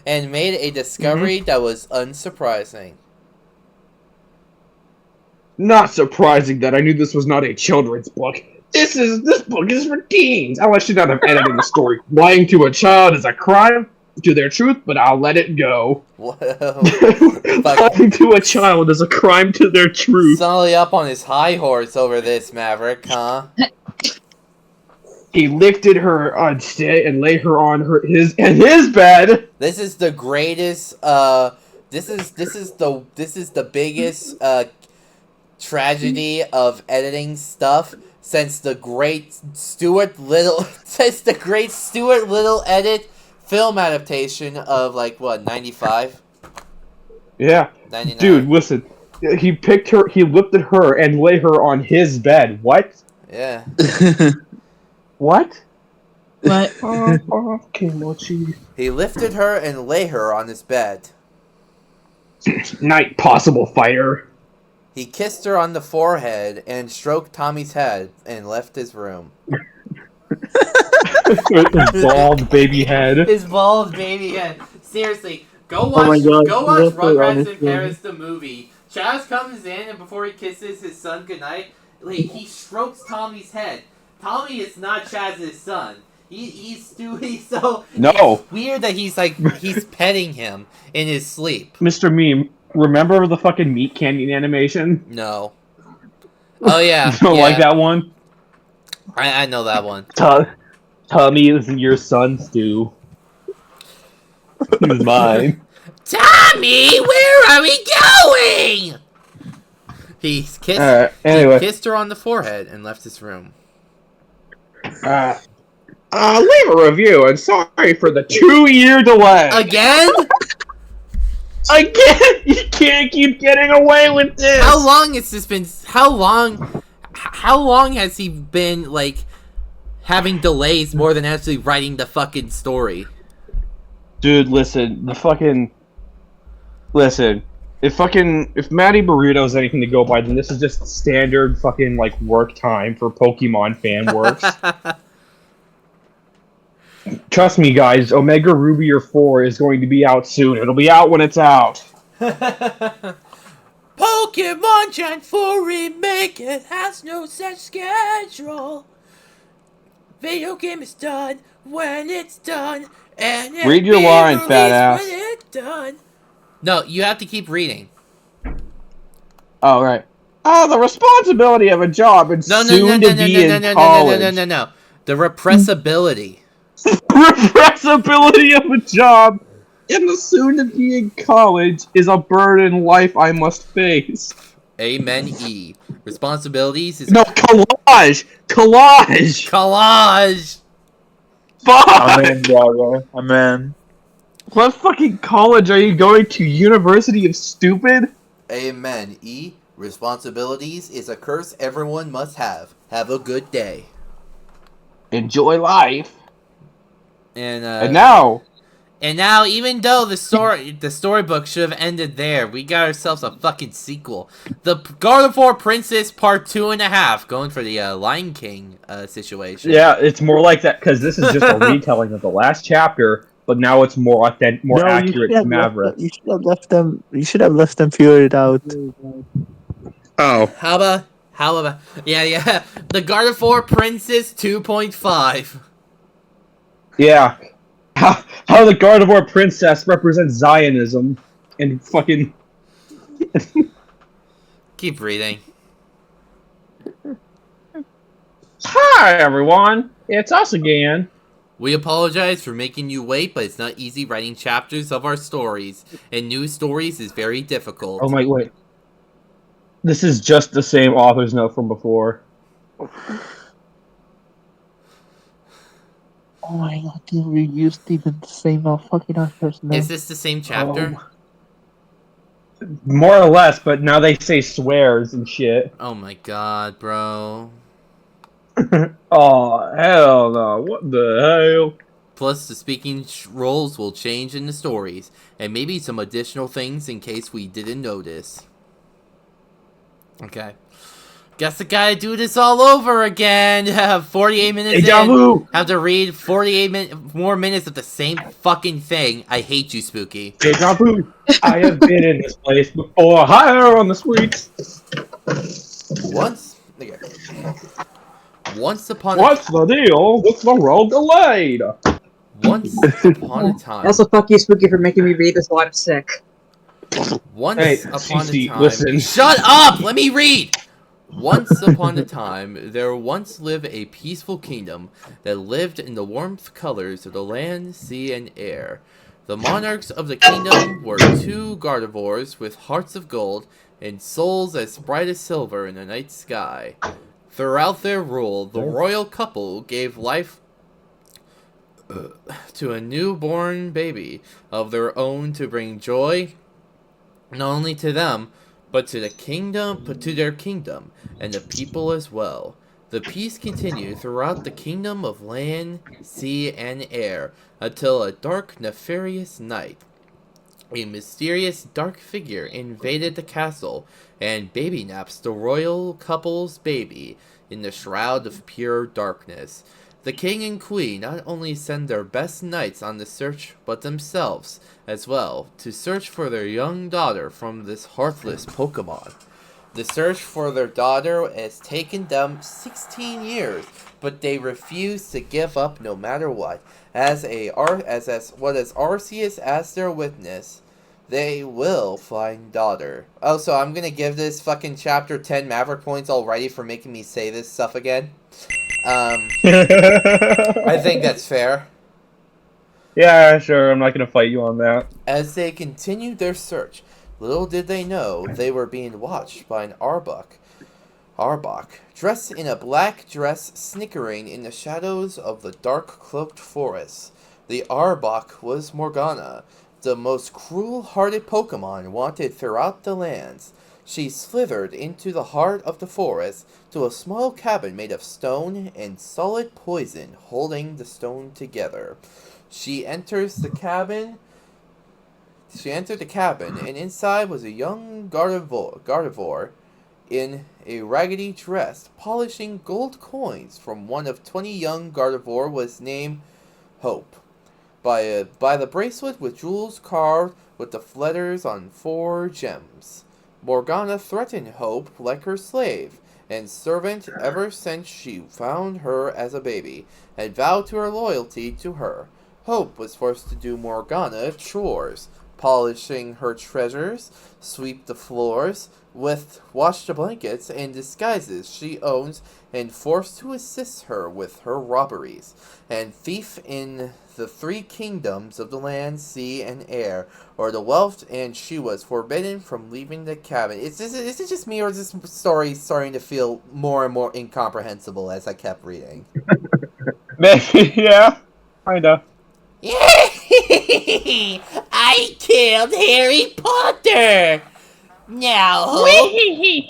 and made a discovery that was unsurprising. Not surprising that I knew this was not a children's book. This book is for teens. I should not have edited the story. Lying to a child is a crime to their truth, but I'll let it go. Lying to a child is a crime to their truth. Sully up on his high horse over this, Maverick, huh? He lifted her on stay and lay her on his bed. This is the greatest. This is the biggest tragedy of editing stuff since the great Stuart Little edit film adaptation of 95. Yeah. 99. Dude, listen. He picked her. He looked at her and lay her on his bed. What? Yeah. What? What? He lifted her and lay her on his bed. Night, possible fighter. He kissed her on the forehead and stroked Tommy's head and left his room. His bald baby head. His bald baby head. Seriously, go Oh my watch God, Rugrats in honestly. Paris the movie. Chaz comes in, and before he kisses his son goodnight, like, he strokes Tommy's head. Tommy is not Chaz's son. He's so... No. It's weird that he's petting him in his sleep. Mr. Meme, remember the fucking meat candy animation? No. Oh, yeah. You don't like that one? I know that one. Tommy isn't your son, Stu. He's mine. Tommy, where are we going? He kissed, anyway. he kissed her on the forehead and left his room. Leave a review, and sorry for the 2-year delay. Again? Again? You can't keep getting away with this. How long has this been? How long has he been, like, having delays more than actually writing the fucking story? Dude, listen. Listen. If Matty Burrito is anything to go by, then this is just standard fucking, like, work time for Pokemon fan works. Trust me, guys, Omega Ruby or 4 is going to be out soon. It'll be out when it's out. Pokemon Gen 4 Remake, it has no set schedule. Video game is done when it's done, and it Read your line, fat ass. when it's done. No, you have to keep reading. Oh, right. The responsibility of a job and soon to be in college. No. The repressibility. Repressibility of a job and the soon to be in college is a burden life I must face. Amen. E. Responsibilities is No, collage. Fuck. Amen, brother. Amen. What fucking college are you going to? University of Stupid? Amen. E. Responsibilities is a curse everyone must have. Have a good day. Enjoy life. And now, even though the storybook should have ended there, we got ourselves a fucking sequel. The Gardevoir Princess Part 2.5, going for the Lion King situation. yeah, it's more like that because this is just a retelling of the last chapter, but now it's more authentic, more accurate to Maverick. You should have left them. You should have left them figure it out. Oh, How about yeah, the Gardevoir Princess 2.5. yeah. How the Gardevoir Princess represents Zionism and fucking. Keep reading. Hi everyone, it's us again. We apologize for making you wait, but it's not easy writing chapters of our stories, and new stories is very difficult. Oh my wait. This is just the same author's note from before. Oh my god, you reused even the same fucking author's name. Is this the same chapter? More or less, but now they say swears and shit. Oh my god, bro. Oh, hell no. What the hell? Plus, the speaking roles will change in the stories, and maybe some additional things in case we didn't notice. Okay. Guess I gotta do this all over again. 48 minutes Deja in. vu. Have to read 48 more minutes of the same fucking thing. I hate you, Spooky. Deja vu. I have been in this place before. Higher on the streets. Once upon What's the deal with the road Gallade? Once upon a time. Also, fuck you, Spooky, for making me read this while I'm sick. Once Hey, upon Cece, a time. listen. Shut up! Let me read! Once upon a time, there once lived a peaceful kingdom that lived in the warmth colors of the land, sea, and air. The monarchs of the kingdom were 2 Gardevoirs with hearts of gold and souls as bright as silver in the night sky. Throughout their rule, the royal couple gave life to a newborn baby of their own to bring joy not only to them, but to their kingdom and the people as well. The peace continued throughout the kingdom of land, sea, and air until a dark, nefarious night. A mysterious dark figure invaded the castle and baby-naps the royal couple's baby in the shroud of pure darkness. The king and queen not only send their best knights on the search, but themselves as well, to search for their young daughter from this heartless Pokemon. The search for their daughter has taken them 16 years, but they refuse to give up no matter what. As Arceus as their witness, they will find daughter. Also, I'm gonna give this fucking chapter 10 Maverick points already for making me say this stuff again. I think that's fair. Yeah, sure. I'm not gonna fight you on that. As they continued their search, little did they know they were being watched by an Arbok, dressed in a black dress, snickering in the shadows of the dark-cloaked forest. The Arbok was Morgana, the most cruel-hearted Pokemon wanted throughout the lands. She slithered into the heart of the forest to a small cabin made of stone and solid poison holding the stone together. She entered the cabin, and inside was a young Gardevoir in a raggedy dress, polishing gold coins from one of 20 young Gardevoir was named Hope. By the bracelet with jewels carved with the letters on 4 gems. Morgana threatened Hope like her slave and servant ever since she found her as a baby, and vowed to her loyalty to her. Hope was forced to do Morgana chores, polishing her treasures, sweep the floors, wash the blankets and disguises she owns, and forced to assist her with her robberies, and thief in the 3 kingdoms of the land, sea, and air, or the wealth, and she was forbidden from leaving the cabin. Is it just me, or is this story starting to feel more and more incomprehensible as I kept reading? Yeah, kinda. I killed Harry Potter! Now, Hope,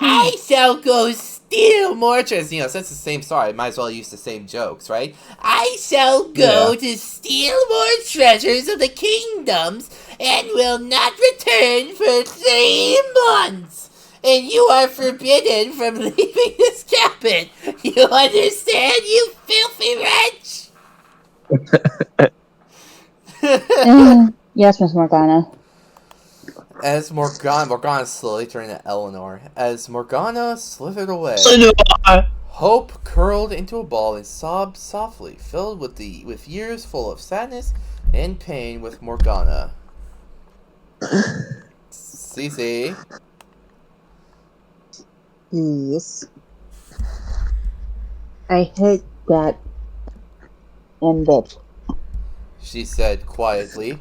I shall go steal more treasures. You know, since it's the same story, I might as well use the same jokes, right? I shall go to steal more treasures of the kingdoms and will not return for 3 months. And you are forbidden from leaving this cabin. You understand, you filthy wretch? Yes, Miss Morgana. As Morgana slowly turned to Eleanor. As Morgana slithered away, Hope curled into a ball and sobbed softly, filled with years full of sadness and pain with Morgana. Cece. Yes. I hate that ended. She said quietly.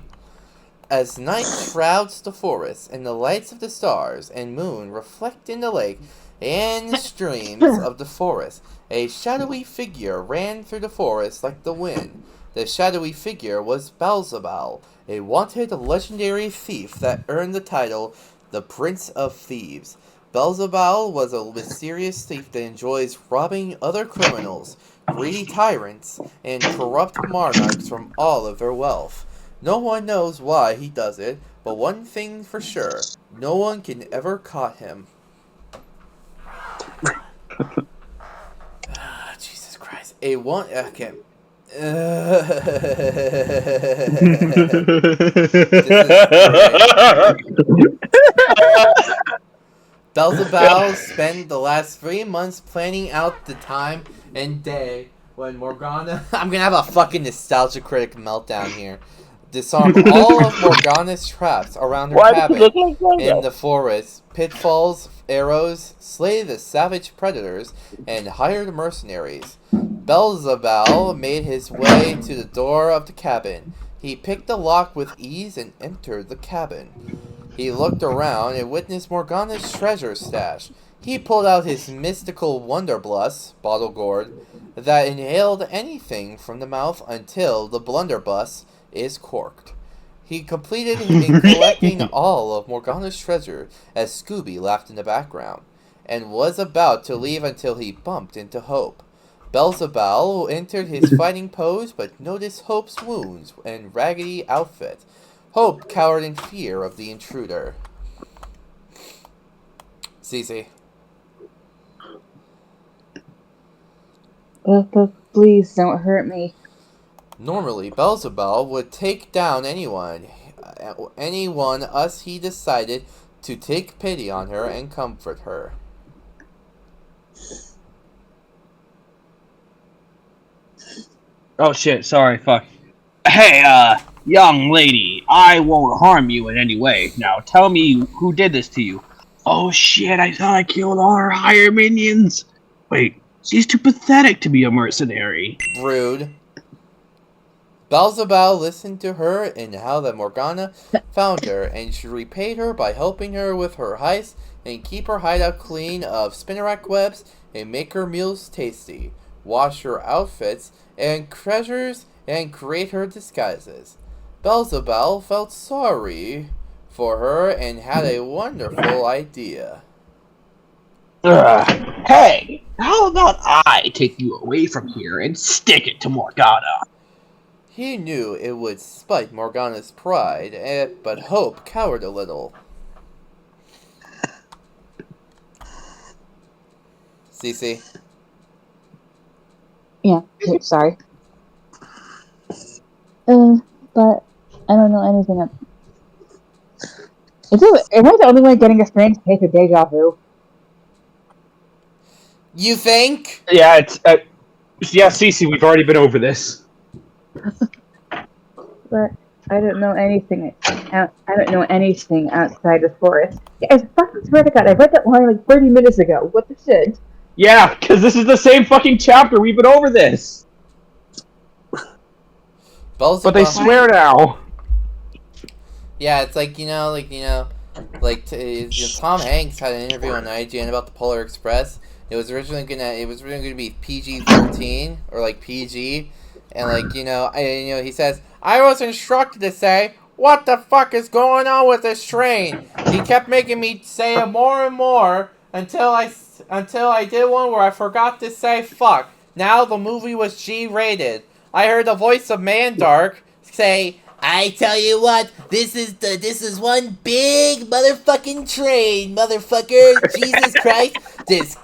As night shrouds the forest and the lights of the stars and moon reflect in the lake and streams of the forest, a shadowy figure ran through the forest like the wind. The shadowy figure was Balzabal, a wanted legendary thief that earned the title the Prince of Thieves. Balzabal was a mysterious thief that enjoys robbing other criminals, greedy tyrants, and corrupt monarchs from all of their wealth. No one knows why he does it, but one thing for sure, no one can ever caught him. Jesus Christ. Okay. Belzebub spent the last 3 months planning out the time and day when Morgana... I'm gonna have a fucking nostalgia critic meltdown here. Disarm all of Morgana's traps around her cabin in the forest, pitfalls, arrows, slay the savage predators, and hired mercenaries. Belzebub made his way to the door of the cabin. He picked the lock with ease and entered the cabin. He looked around and witnessed Morgana's treasure stash. He pulled out his mystical Wonderblust bottle gourd that inhaled anything from the mouth until the blunderbuss is corked. He completed in collecting all of Morgana's treasure as Scooby laughed in the background, and was about to leave until he bumped into Hope. Belzebub entered his fighting pose but noticed Hope's wounds and raggedy outfit. Hope cowered in fear of the intruder. Cece. Please don't hurt me. Normally, Beelzebub would take down anyone as he decided to take pity on her and comfort her. Oh shit, sorry, fuck. Hey, young lady, I won't harm you in any way. Now tell me who did this to you. Oh shit, I thought I killed all her higher minions. Wait, she's too pathetic to be a mercenary. Rude. Beelzebub listened to her and how that Morgana found her, and she repaid her by helping her with her heist and keep her hideout clean of spinnerack webs and make her meals tasty, wash her outfits and treasures, and create her disguises. Beelzebub felt sorry for her and had a wonderful idea. Hey, how about I take you away from here and stick it to Morgana? He knew it would spite Morgana's pride, but hope cowered a little. Cece? Yeah, sorry. But I don't know anything. Am I the only one getting a strange case of deja vu? You think? Yeah, Cece, we've already been over this. But I don't know anything. I don't know anything outside the forest. I fucking swear to God, I read that line like 30 minutes ago. What the shit? Yeah, because this is the same fucking chapter. We've been over this. But they swear now. Yeah, it's like, Tom Hanks had an interview on IGN about the Polar Express. It was originally gonna be PG-13 or like PG, and he says, I was instructed to say, what the fuck is going on with this train? He kept making me say it more and more until I did one where I forgot to say fuck. Now the movie was G-rated. I heard the voice of Mandark say, I tell you what, this is one big motherfucking train, motherfucker. Jesus Christ, this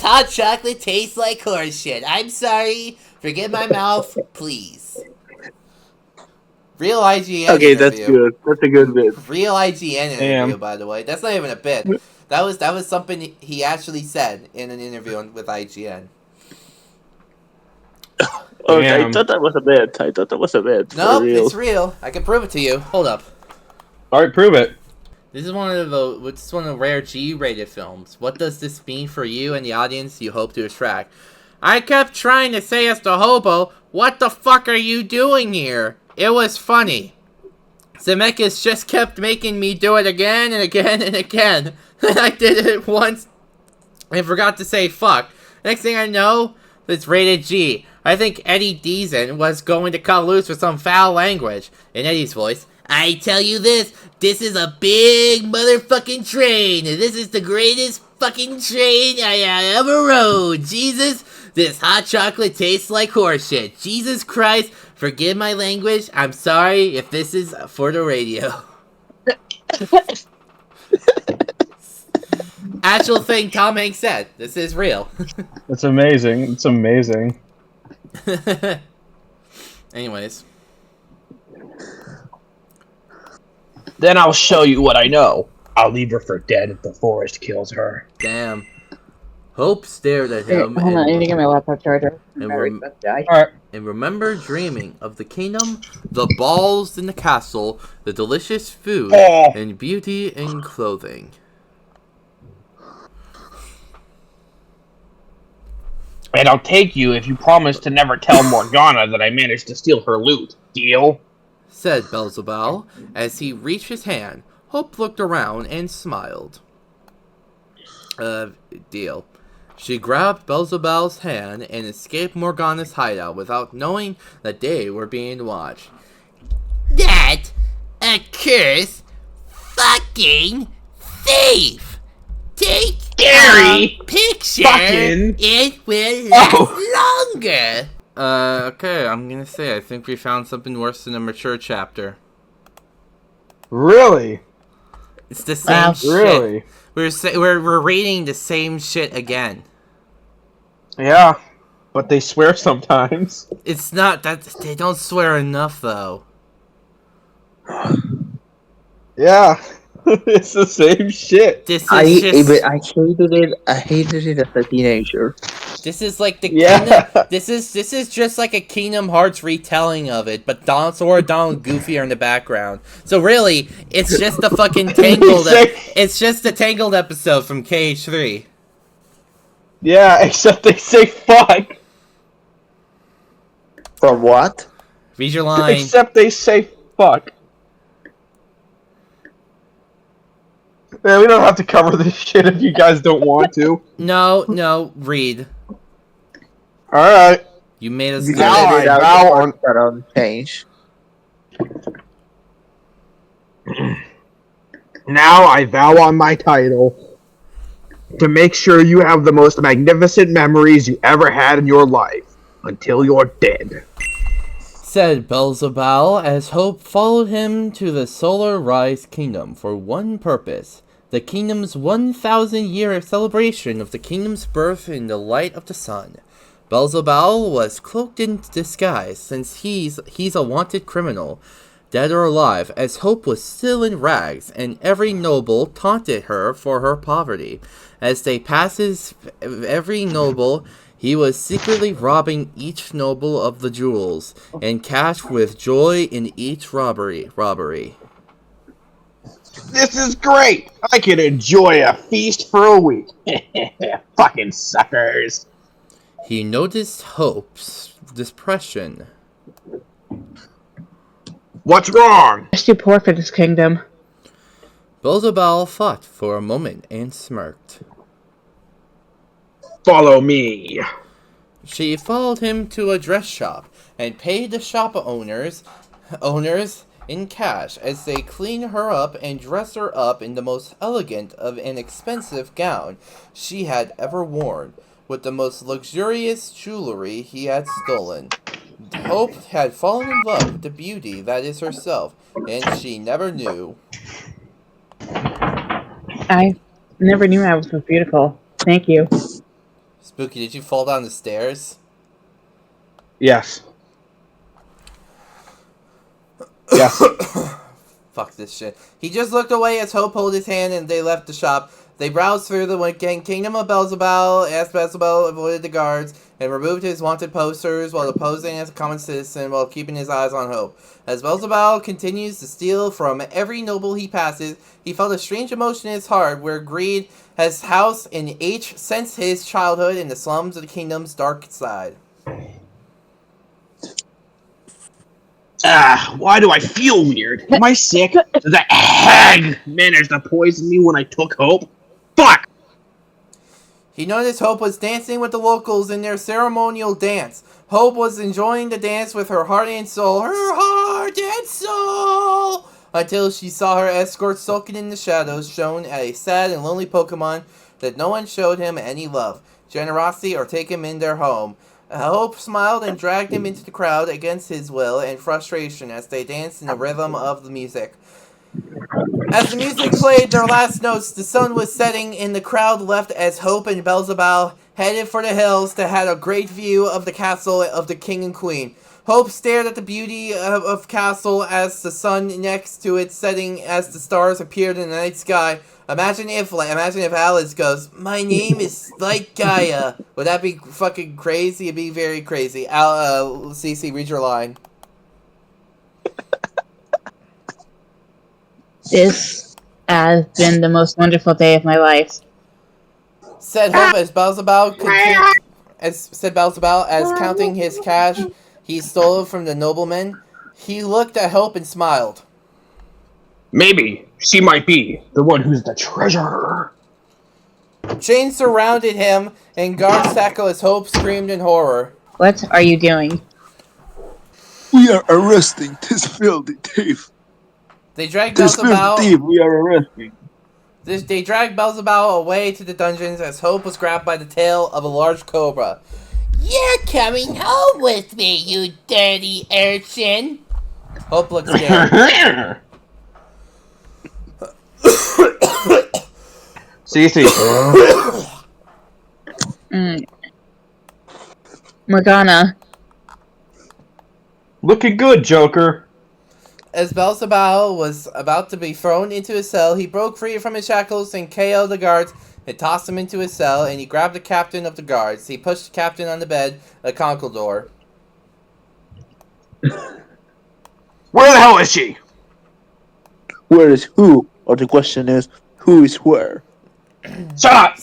hot chocolate tastes like horse shit. I'm sorry. Forget my mouth, please. Real IGN Okay, interview. that's good. That's a good bit. Real IGN interview, by the way. That's not even a bit. That was something he actually said in an interview with IGN. Okay, I thought that was a bit. Nope, it's real. I can prove it to you. Hold up. Alright, prove it. This is one of the rare G-rated films. What does this mean for you and the audience you hope to attract? I kept trying to say as the hobo, what the fuck are you doing here? It was funny. Zemeckis just kept making me do it again and again and again. And I did it once and forgot to say fuck. Next thing I know, it's rated G. I think Eddie Deason was going to cut loose with some foul language. In Eddie's voice, I tell you this is a big motherfucking train, and this is the greatest fucking train I ever rode. Jesus, this hot chocolate tastes like horseshit. Jesus Christ, forgive my language. I'm sorry if this is for the radio. Actual thing Tom Hanks said. This is real. It's amazing. It's amazing. Anyways. Then I'll show you what I know. I'll leave her for dead if the forest kills her. Damn. Hope stared at him. Hold on, I need to get my laptop charger. Alright. And remember dreaming of the kingdom, the balls in the castle, the delicious food, and beauty in clothing. And I'll take you if you promise to never tell Morgana that I managed to steal her loot. Deal? Said Beelzebub as he reached his hand. Hope looked around and smiled. Deal. She grabbed Beelzebub's hand and escaped Morgana's hideout without knowing that they were being watched. That accursed fucking thief! Take Gary! a picture, Fucking... it will last longer! Okay, I'm gonna say I think we found something worse than a mature chapter. Really? It's the same shit. Really? We're reading the same shit again. Yeah. but they swear sometimes. It's not that they don't swear enough, though. Yeah, it's the same shit. This I is just. I hated it. I hated it as a teenager. This is like the Yeah. Kingdom. This is just like a Kingdom Hearts retelling of it, but Sora, Donald, and Goofy are in the background. So really, it's just the fucking Tangled. It's just the Tangled episode from KH3. Yeah, except they say fuck. From what? Read your line. Except they say fuck. Man, we don't have to cover this shit if you guys don't want to. No, read. Alright. You made us You do Now can it. I edit out vow the on- parts that don't change. Now I vow on my title to make sure you have the most magnificent memories you ever had in your life until you're dead. Said Beelzebub as Hope followed him to the Solar Rise Kingdom for one purpose. The kingdom's 1,000-year celebration of the kingdom's birth in the light of the sun. Beelzebub was cloaked in disguise since he's a wanted criminal, dead or alive, as Hope was still in rags, and every noble taunted her for her poverty. As they passes every noble, he was secretly robbing each noble of the jewels, and cash with joy in each robbery. This is great! I can enjoy a feast for a week. Fucking suckers. He noticed Hope's depression. What's wrong? Just too poor for this kingdom. Beelzebub thought for a moment and smirked. Follow me. She followed him to a dress shop and paid the shop owners in cash as they cleaned her up and dressed her up in the most elegant of an expensive gown she had ever worn, with the most luxurious jewelry he had stolen. Hope had fallen in love with the beauty that is herself, and she never knew. I never knew I was so beautiful. Thank you. Spooky, did you fall down the stairs? Yes. Yes. Fuck this shit. He just looked away as Hope pulled his hand and they left the shop. They browsed through the kingdom of Beelzebub, as Beelzebub avoided the guards, and removed his wanted posters while posing as a common citizen while keeping his eyes on Hope. As Beelzebub continues to steal from every noble he passes, he felt a strange emotion in his heart where greed has housed in H since his childhood in the slums of the kingdom's dark side. Why do I feel weird? Am I sick? Did that hag manage to poison me when I took Hope? Fuck! He noticed Hope was dancing with the locals in their ceremonial dance. Hope was enjoying the dance with her heart and soul. Her heart and soul! Until she saw her escort sulking in the shadows, shown a sad and lonely Pokemon that no one showed him any love, generosity, or take him in their home. Hope smiled and dragged him into the crowd against his will and frustration as they danced in the rhythm of the music. As the music played their last notes, the sun was setting and the crowd left as Hope and Beelzebub headed for the hills that had a great view of the castle of the king and queen. Hope stared at the beauty of castle as the sun next to it setting as the stars appeared in the night sky. Imagine if Alice goes, "My name is Light Gaia." Would that be fucking crazy? It'd be very crazy. CC, read your line. This has been the most wonderful day of my life. Said Hope as Beelzebub as counting his cash he stole from the nobleman. He looked at Hope and smiled. Maybe she might be the one who's the treasurer. Chains surrounded him, and guards tackled as Hope screamed in horror. What are you doing? We are arresting this filthy thief. They dragged This filthy Beelzebub. thief we are arresting. They dragged Beelzebub away to the dungeons as Hope was grabbed by the tail of a large cobra. You're coming home with me, you dirty urchin. Hope looked scared. Cece. Morgana. Looking good, Joker. As Beelzebub was about to be thrown into his cell, he broke free from his shackles and KO'd the guards and tossed him into his cell, and he grabbed the captain of the guards. He pushed the captain on the bed, a conical door. Where the hell is she? Where is who? Or the question is, who is where? Shut up!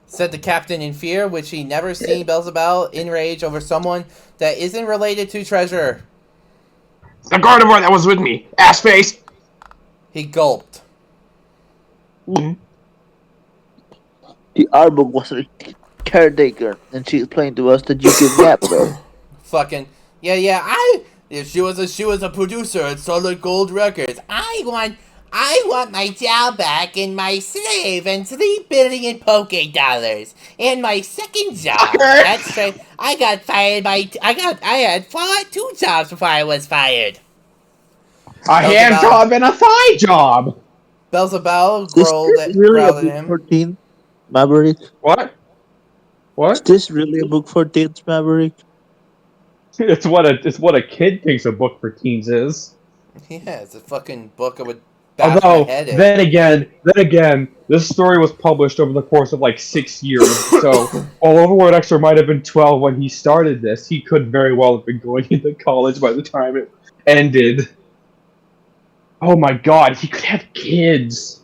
Said the captain in fear, which he never seen Beelzebub in rage over someone that isn't related to Treasure. The Gardevoir that was with me. Ass face. He gulped. The Arbok was a caretaker, and she explained to us that you could nap her. Fucking she was a producer at Solid Gold Records. I want my job back and my slave and 3 billion Poke dollars and my second job. That's right. I got fired by I had 2 jobs before I was fired. A hand job and a thigh job. Beelzebub Is growled this really a growled at book him. for teens, Maverick? What? Is What? this really a book for teens, Maverick? It's what a kid thinks a book for teens is. Yeah, it's a fucking book I would bash my Although, head in. then again, this story was published over the course of like 6 years. So, while Overlord Exor might have been 12 when he started this, he could very well have been going into college by the time it ended. Oh my god, he could have kids.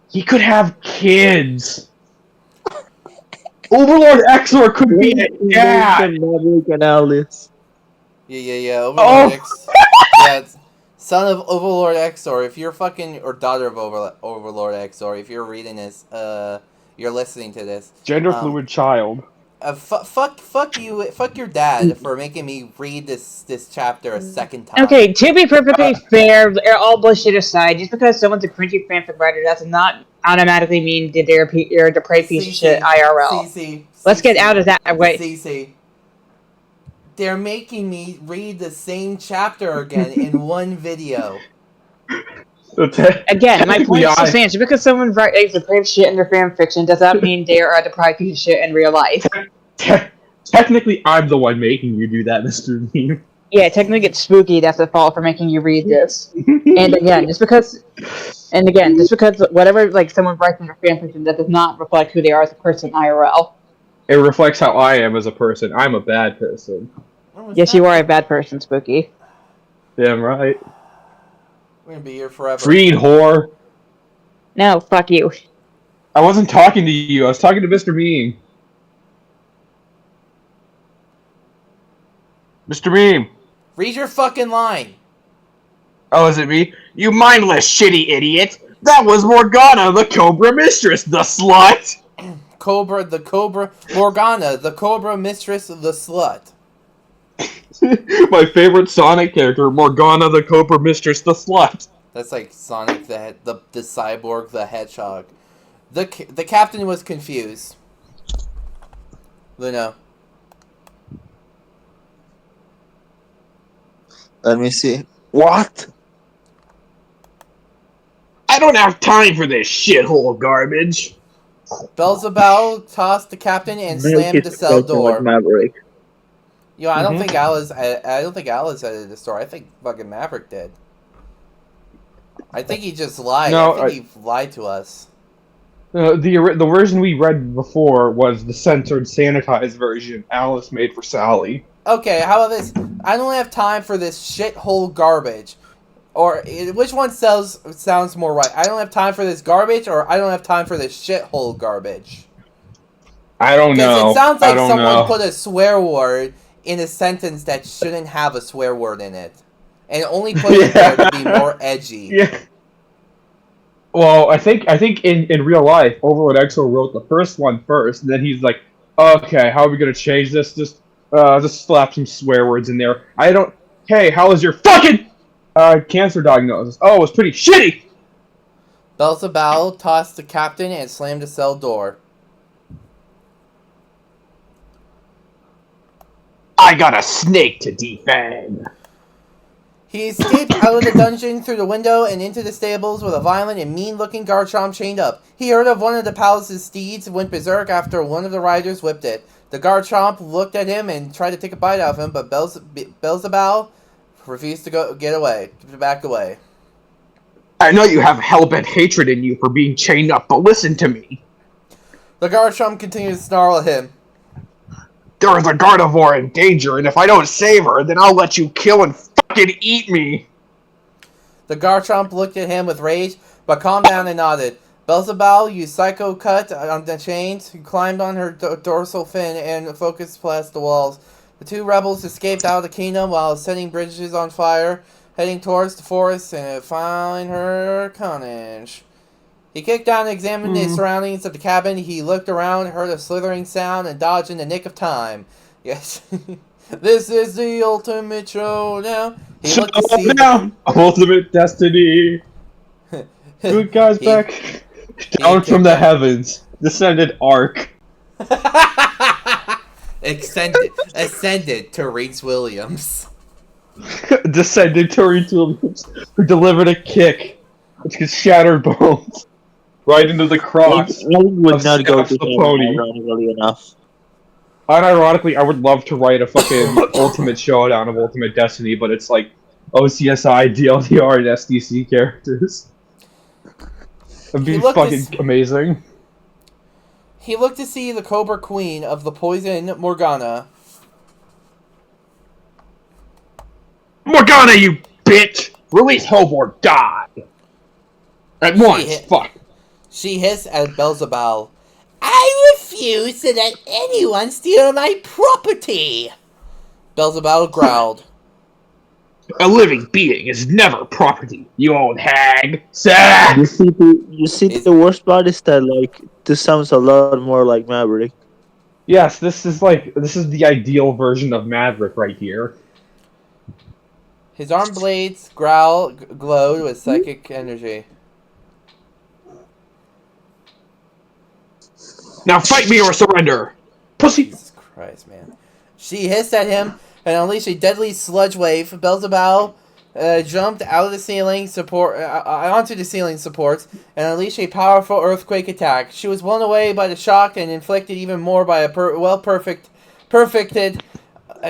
He could have kids. Overlord Exor could be a dad. Maverick and Alice. Yeah. Overlord X. Yeah, it's son of Overlord Exor. If you're fucking or daughter of Overlord Exor, if you're reading this, you're listening to this. Gender fluid child. Fuck you. Fuck your dad for making me read this chapter a second time. Okay, to be perfectly fair, all bullshit aside, just because someone's a cringy fanfic writer does not automatically mean that they're a depraved piece of shit IRL. Let's get out of that way. CC. They're making me read the same chapter again in one video. Again, my point is just saying, just because someone writes depraved shit in their fanfiction does not mean they are a depraved piece of shit in real life. Technically, I'm the one making you do that, Mr. Meme. Yeah, technically it's spooky that's the fault for making you read this. And again, just because whatever someone writes in their fanfiction, that does not reflect who they are as a person IRL. It reflects how I am as a person. I'm a bad person. Yes, you are a bad person, Spooky. Damn right. We're gonna be here forever. Freed, whore. No, fuck you. I wasn't talking to you. I was talking to Mr. Meme. Mr. Meme. Read your fucking line. Oh, is it me? You mindless, shitty idiot. That was Morgana, the Cobra Mistress, the slut. Morgana, the Cobra Mistress of the Slut. My favorite Sonic character, Morgana, the Cobra Mistress, the slut. That's like Sonic the Cyborg the Hedgehog. The captain was confused. Luna. Let me see. What? I don't have time for this shithole garbage. Beelzebub tossed the captain and slammed the cell door. Like Maverick. Yo, I don't think Alice. I don't think Alice edited the story. I think fucking Maverick did. I think he just lied. No, I think he lied to us. The version we read before was the censored, sanitized version Alice made for Sally. Okay, how about this? I don't have time for this shithole garbage. Or which one sounds more right? I don't have time for this garbage, or I don't have time for this shithole garbage. I don't know. It sounds like someone know. put a swear word in a sentence that shouldn't have a swear word in it, and only put it there to be more edgy. Yeah. Well, I think in real life, Overlord Exo wrote the first one first, and then he's like, "Okay, how are we gonna change this? Just slap some swear words in there." Hey, how was your fucking cancer diagnosis? Oh, it was pretty shitty. Beelzebub tossed the captain and slammed the cell door. I got a snake to defang. He escaped out of the dungeon through the window and into the stables with a violent and mean-looking Garchomp chained up. He heard of one of the palace's steeds went berserk after one of the riders whipped it. The Garchomp looked at him and tried to take a bite out of him, but Beelzebub refused to back away. I know you have hellbent hatred in you for being chained up, but listen to me. The Garchomp continued to snarl at him. There is a Gardevoir in danger, and if I don't save her, then I'll let you kill and fucking eat me. The Garchomp looked at him with rage, but calmed down and nodded. Beelzebub used Psycho Cut on the chains, climbed on her dorsal fin, and focused past the walls. The two rebels escaped out of the kingdom while setting bridges on fire, heading towards the forest and find her carnage. He kicked down and examined the surroundings of the cabin. He looked around, heard a slithering sound, and dodged in the nick of time. Yes. This is the ultimate show now. He looked to see ultimate destiny. Good guys back down from the heavens. Descended Ark. Ascended to Reese Williams. Descended to Reese Williams, who delivered a kick which could shatter bones right into the cross. I would not go to the pony. ironically enough. Unironically, I would love to write a fucking Ultimate Showdown of Ultimate Destiny, but it's like OCSI, DLDR, and SDC characters. That'd be fucking amazing. He looked to see the Cobra Queen of the Poison, Morgana. Morgana, you bitch! Release Hope or die! At once, fuck. She hissed at Beelzebub. I refuse to let anyone steal my property. Beelzebub growled. A living being is never property, you old hag. Sack! You see, the worst part is that, like, this sounds a lot more like Maverick. Yes, this is the ideal version of Maverick right here. His arm blades glowed with psychic energy. Now fight me or surrender! Pussy! Jesus Christ, man. She hissed at him and unleashed a deadly sludge wave. Beelzebub jumped out of the ceiling onto the ceiling supports and unleashed a powerful earthquake attack. She was blown away by the shock and inflicted even more by a perfected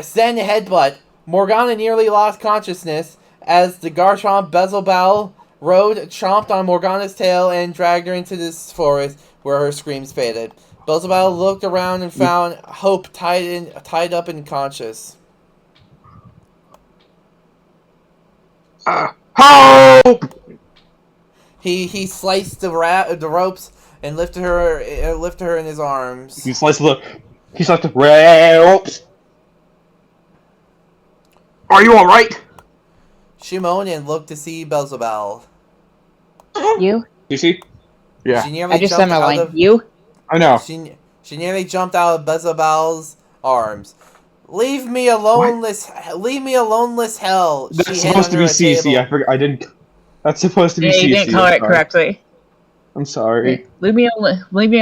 Zen headbutt. Morgana nearly lost consciousness as the Garchomp Beelzebub chomped on Morgana's tail and dragged her into this forest where her screams faded. Beelzebub looked around and found Hope tied up and conscious. Hope! He sliced the ropes and lifted her in his arms. He sliced the ropes. Are you alright? She moaned and looked to see Beelzebub. You? You see? Yeah. I just said my line. You? I know. She nearly jumped out of Beelzebub's arms. Leave me aloneless hell. That's supposed to be CC. I forgot. I didn't. That's supposed to be CC. You didn't call it correctly. I'm sorry. Leave me alone. Leave me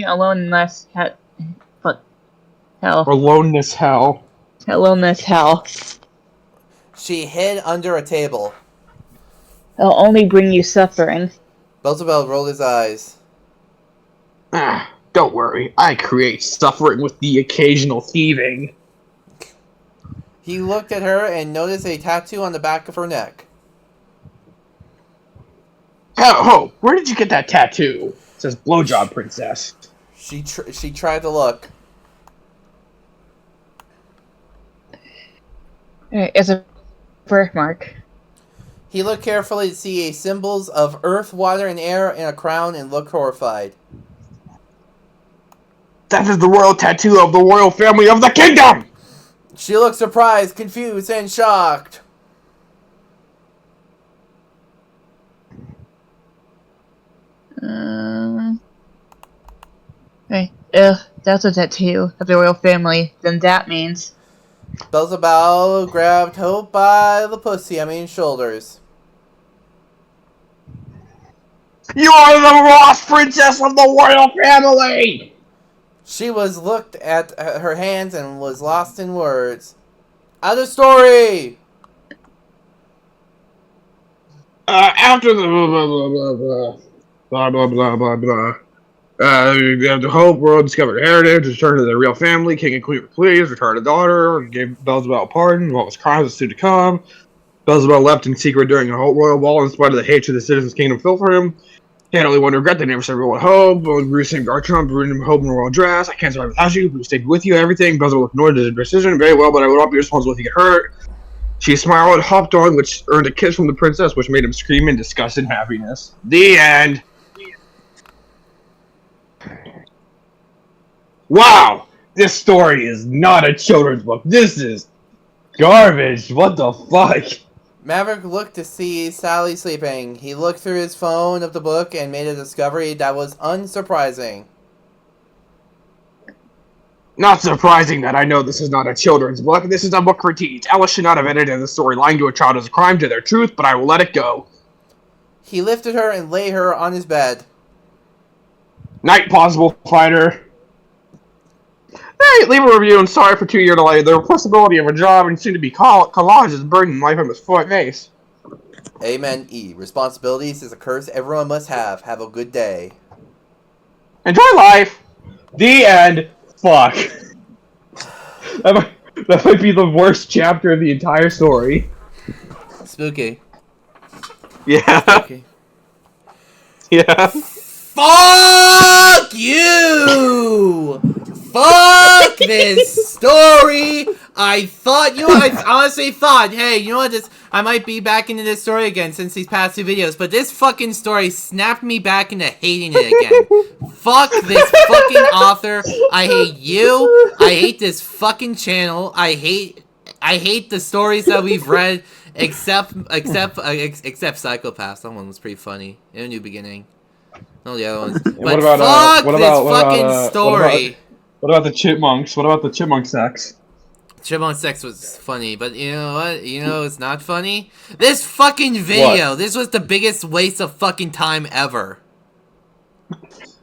alone unless hell. Or aloneness hell. Aloneness hell. She hid under a table. It'll only bring you suffering. Beelzebub rolled his eyes. Don't worry. I create suffering with the occasional thieving. He looked at her and noticed a tattoo on the back of her neck. Oh, where did you get that tattoo? It says blowjob princess. She tried to look. It's a birthmark. He looked carefully to see symbols of earth, water, and air in a crown and looked horrified. That is the royal tattoo of the royal family of the kingdom! She looked surprised, confused, and shocked. Hey, that's a tattoo of the royal family. Then that means... Beelzebub grabbed Hope by the shoulders. You are the lost princess of the royal family! She looked at her hands and was lost in words. Other story! After the blah blah blah blah blah. The whole world discovered heritage, returned to their real family, king and queen were pleased, returned a daughter, gave Beelzebub a pardon, what was crimes was soon to come. Beelzebub left in secret during the whole royal ball in spite of the hatred the citizens' kingdom felt for him. He had only one regret, they never served everyone hope. Bruce and Garchomp ruined him hope in a royal dress. I can't survive without you, Bruce stayed with you, everything. Beelzebub ignored the decision, very well, but I would not be responsible if you get hurt. She smiled and hopped on, which earned a kiss from the princess, which made him scream in disgust and happiness. The end. Wow! This story is not a children's book. This is garbage. What the fuck? Maverick looked to see Sally sleeping. He looked through his phone of the book and made a discovery that was unsurprising. Not surprising that I know this is not a children's book. This is a book for teens. Alice should not have edited the story. Lying to a child is a crime to their truth, but I will let it go. He lifted her and laid her on his bed. Night, possible fighter. Hey, leave a review and sorry for 2-year delay. The possibility of a job and soon to be collage is burden life on his face. Amen. E. Responsibilities is a curse everyone must have. Have a good day. Enjoy life. The end. Fuck. That might be the worst chapter of the entire story. Spooky. Yeah. Spooky. Yeah. Fuck you! Fuck this story! I honestly thought, hey, you know what, I might be back into this story again since these past 2 videos, but this fucking story snapped me back into hating it again. Fuck this fucking author. I hate you. I hate this fucking channel. I hate the stories that we've read, except Psychopath. That one was pretty funny. In A New Beginning. No, the other ones. But fuck this fucking story. What about the chipmunks? What about the chipmunk sex? Chipmunk sex was funny, but you know what? You know it's not funny? This fucking video! What? This was the biggest waste of fucking time ever.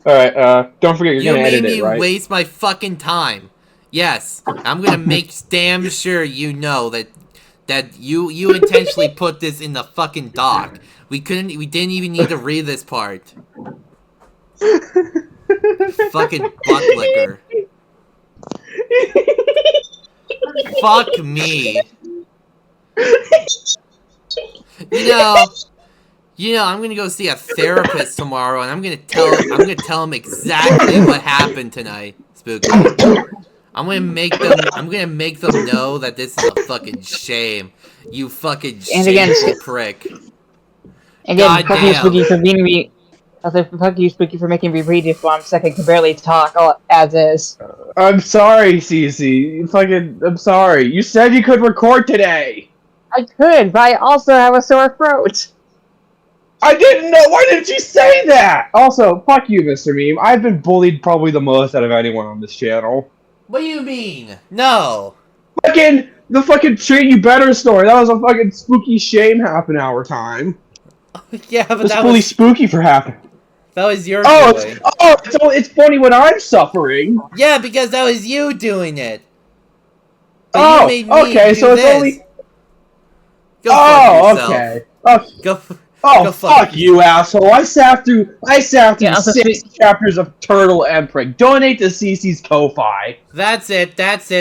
Alright, don't forget you're gonna edit it, right? You made me waste my fucking time. Yes, I'm gonna make damn sure you know that you intentionally put this in the fucking doc. We didn't even need to read this part. Fucking butt licker. Fuck me. You know, I'm gonna go see a therapist tomorrow, and I'm gonna tell him exactly what happened tonight, Spooky. I'm gonna make them know that this is a fucking shame. You fucking shameful prick. Again, fuck you, Spooky, for being me. Fuck you, Spooky, for making me read this one second. I can barely talk as is. I'm sorry, Cece. I'm sorry. You said you could record today. I could, but I also have a sore throat. I didn't know. Why didn't you say that? Also, fuck you, Mr. Meme. I've been bullied probably the most out of anyone on this channel. What do you mean? No. The fucking Treat You Better story. That was a fucking spooky shame half an hour time. Yeah, but that was fully spooky for half. That was your doing. It's funny when I'm suffering. Yeah, because that was you doing it. But okay, so it's only. Go fuck yourself. Okay. Go fuck you, asshole! I sat through 6 chapters of Turtle and Prick. Donate to CC's Ko-Fi. That's it.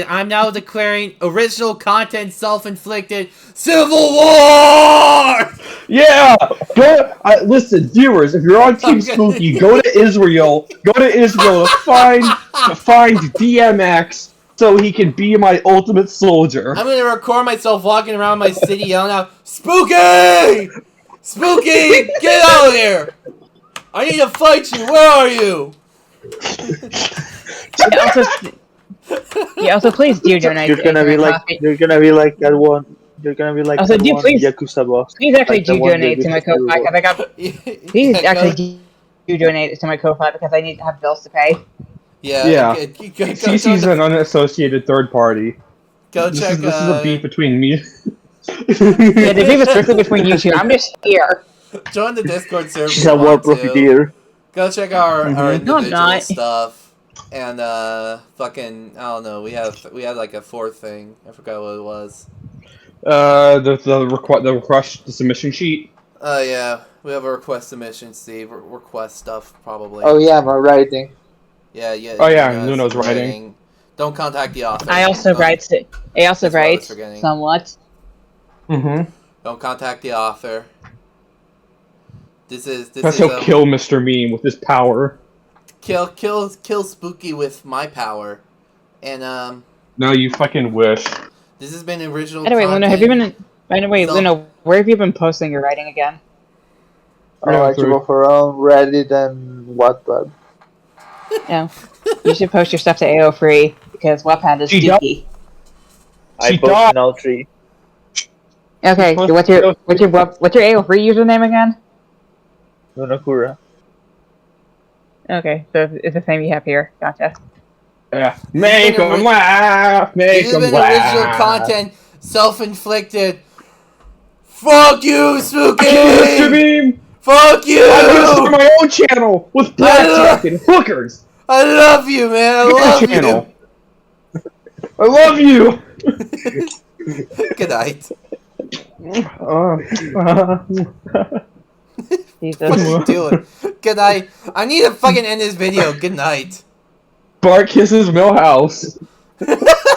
I'm now declaring original content self-inflicted Civil War! Yeah! Listen, viewers, if you're on Team Spooky, go to Israel. To find DMX so he can be my ultimate soldier. I'm gonna record myself walking around my city yelling out, Spooky! Spooky, get out of here! I need to fight you. Where are you? Also, please do donate. You're gonna be like that one. You're gonna be like also, that one Yakuza boss. Please actually do donate to my Ko-Fi because I got. Please actually do donate to my Ko-Fi because I need to have bills to pay. Yeah. CC's an unassociated third party. Go check. This is a beef between me. Yeah, the beef is strictly between you two. I'm just here. Join the Discord server. She's a war profiteer. Go check our individual stuff. stuff. And fucking I don't know. We had like a fourth thing. I forgot what it was. The submission sheet. Oh yeah, we have a request submission, Steve. Request stuff probably. Oh yeah, my writing. Yeah, yeah. Oh yeah, Luna's Luno's writing. Don't contact the author. I also write. I also That's what I was write forgetting. somewhat. Mm-hmm. Don't contact the author. This is That's he'll kill Mr. Meme with his power. kill Spooky with my power, and No, you fucking wish. this has been original. Anyway, Luna, have you been? By the way, So- Luna, where have you been posting your writing again? Archival for All, Reddit, and Wattpad. No, you should post your stuff to AO3 because Wattpad is She geeky. I She post died. in all three. Okay, Post what's your AO3 username again? Lunakura. Okay, so it's the same you have here. Gotcha. Yeah. Make been them laugh. Make This has them been laugh. original content, self-inflicted. Fuck you, Spooky. I killed Mr. Meme. Fuck you. I'm gonna start my own channel with blackjack and hookers. I love you, man. I Get love your channel. I love you. you. Good night. Jesus. What are you doing? Good night. I need to fucking end this video. Good night. Bart kisses Millhouse.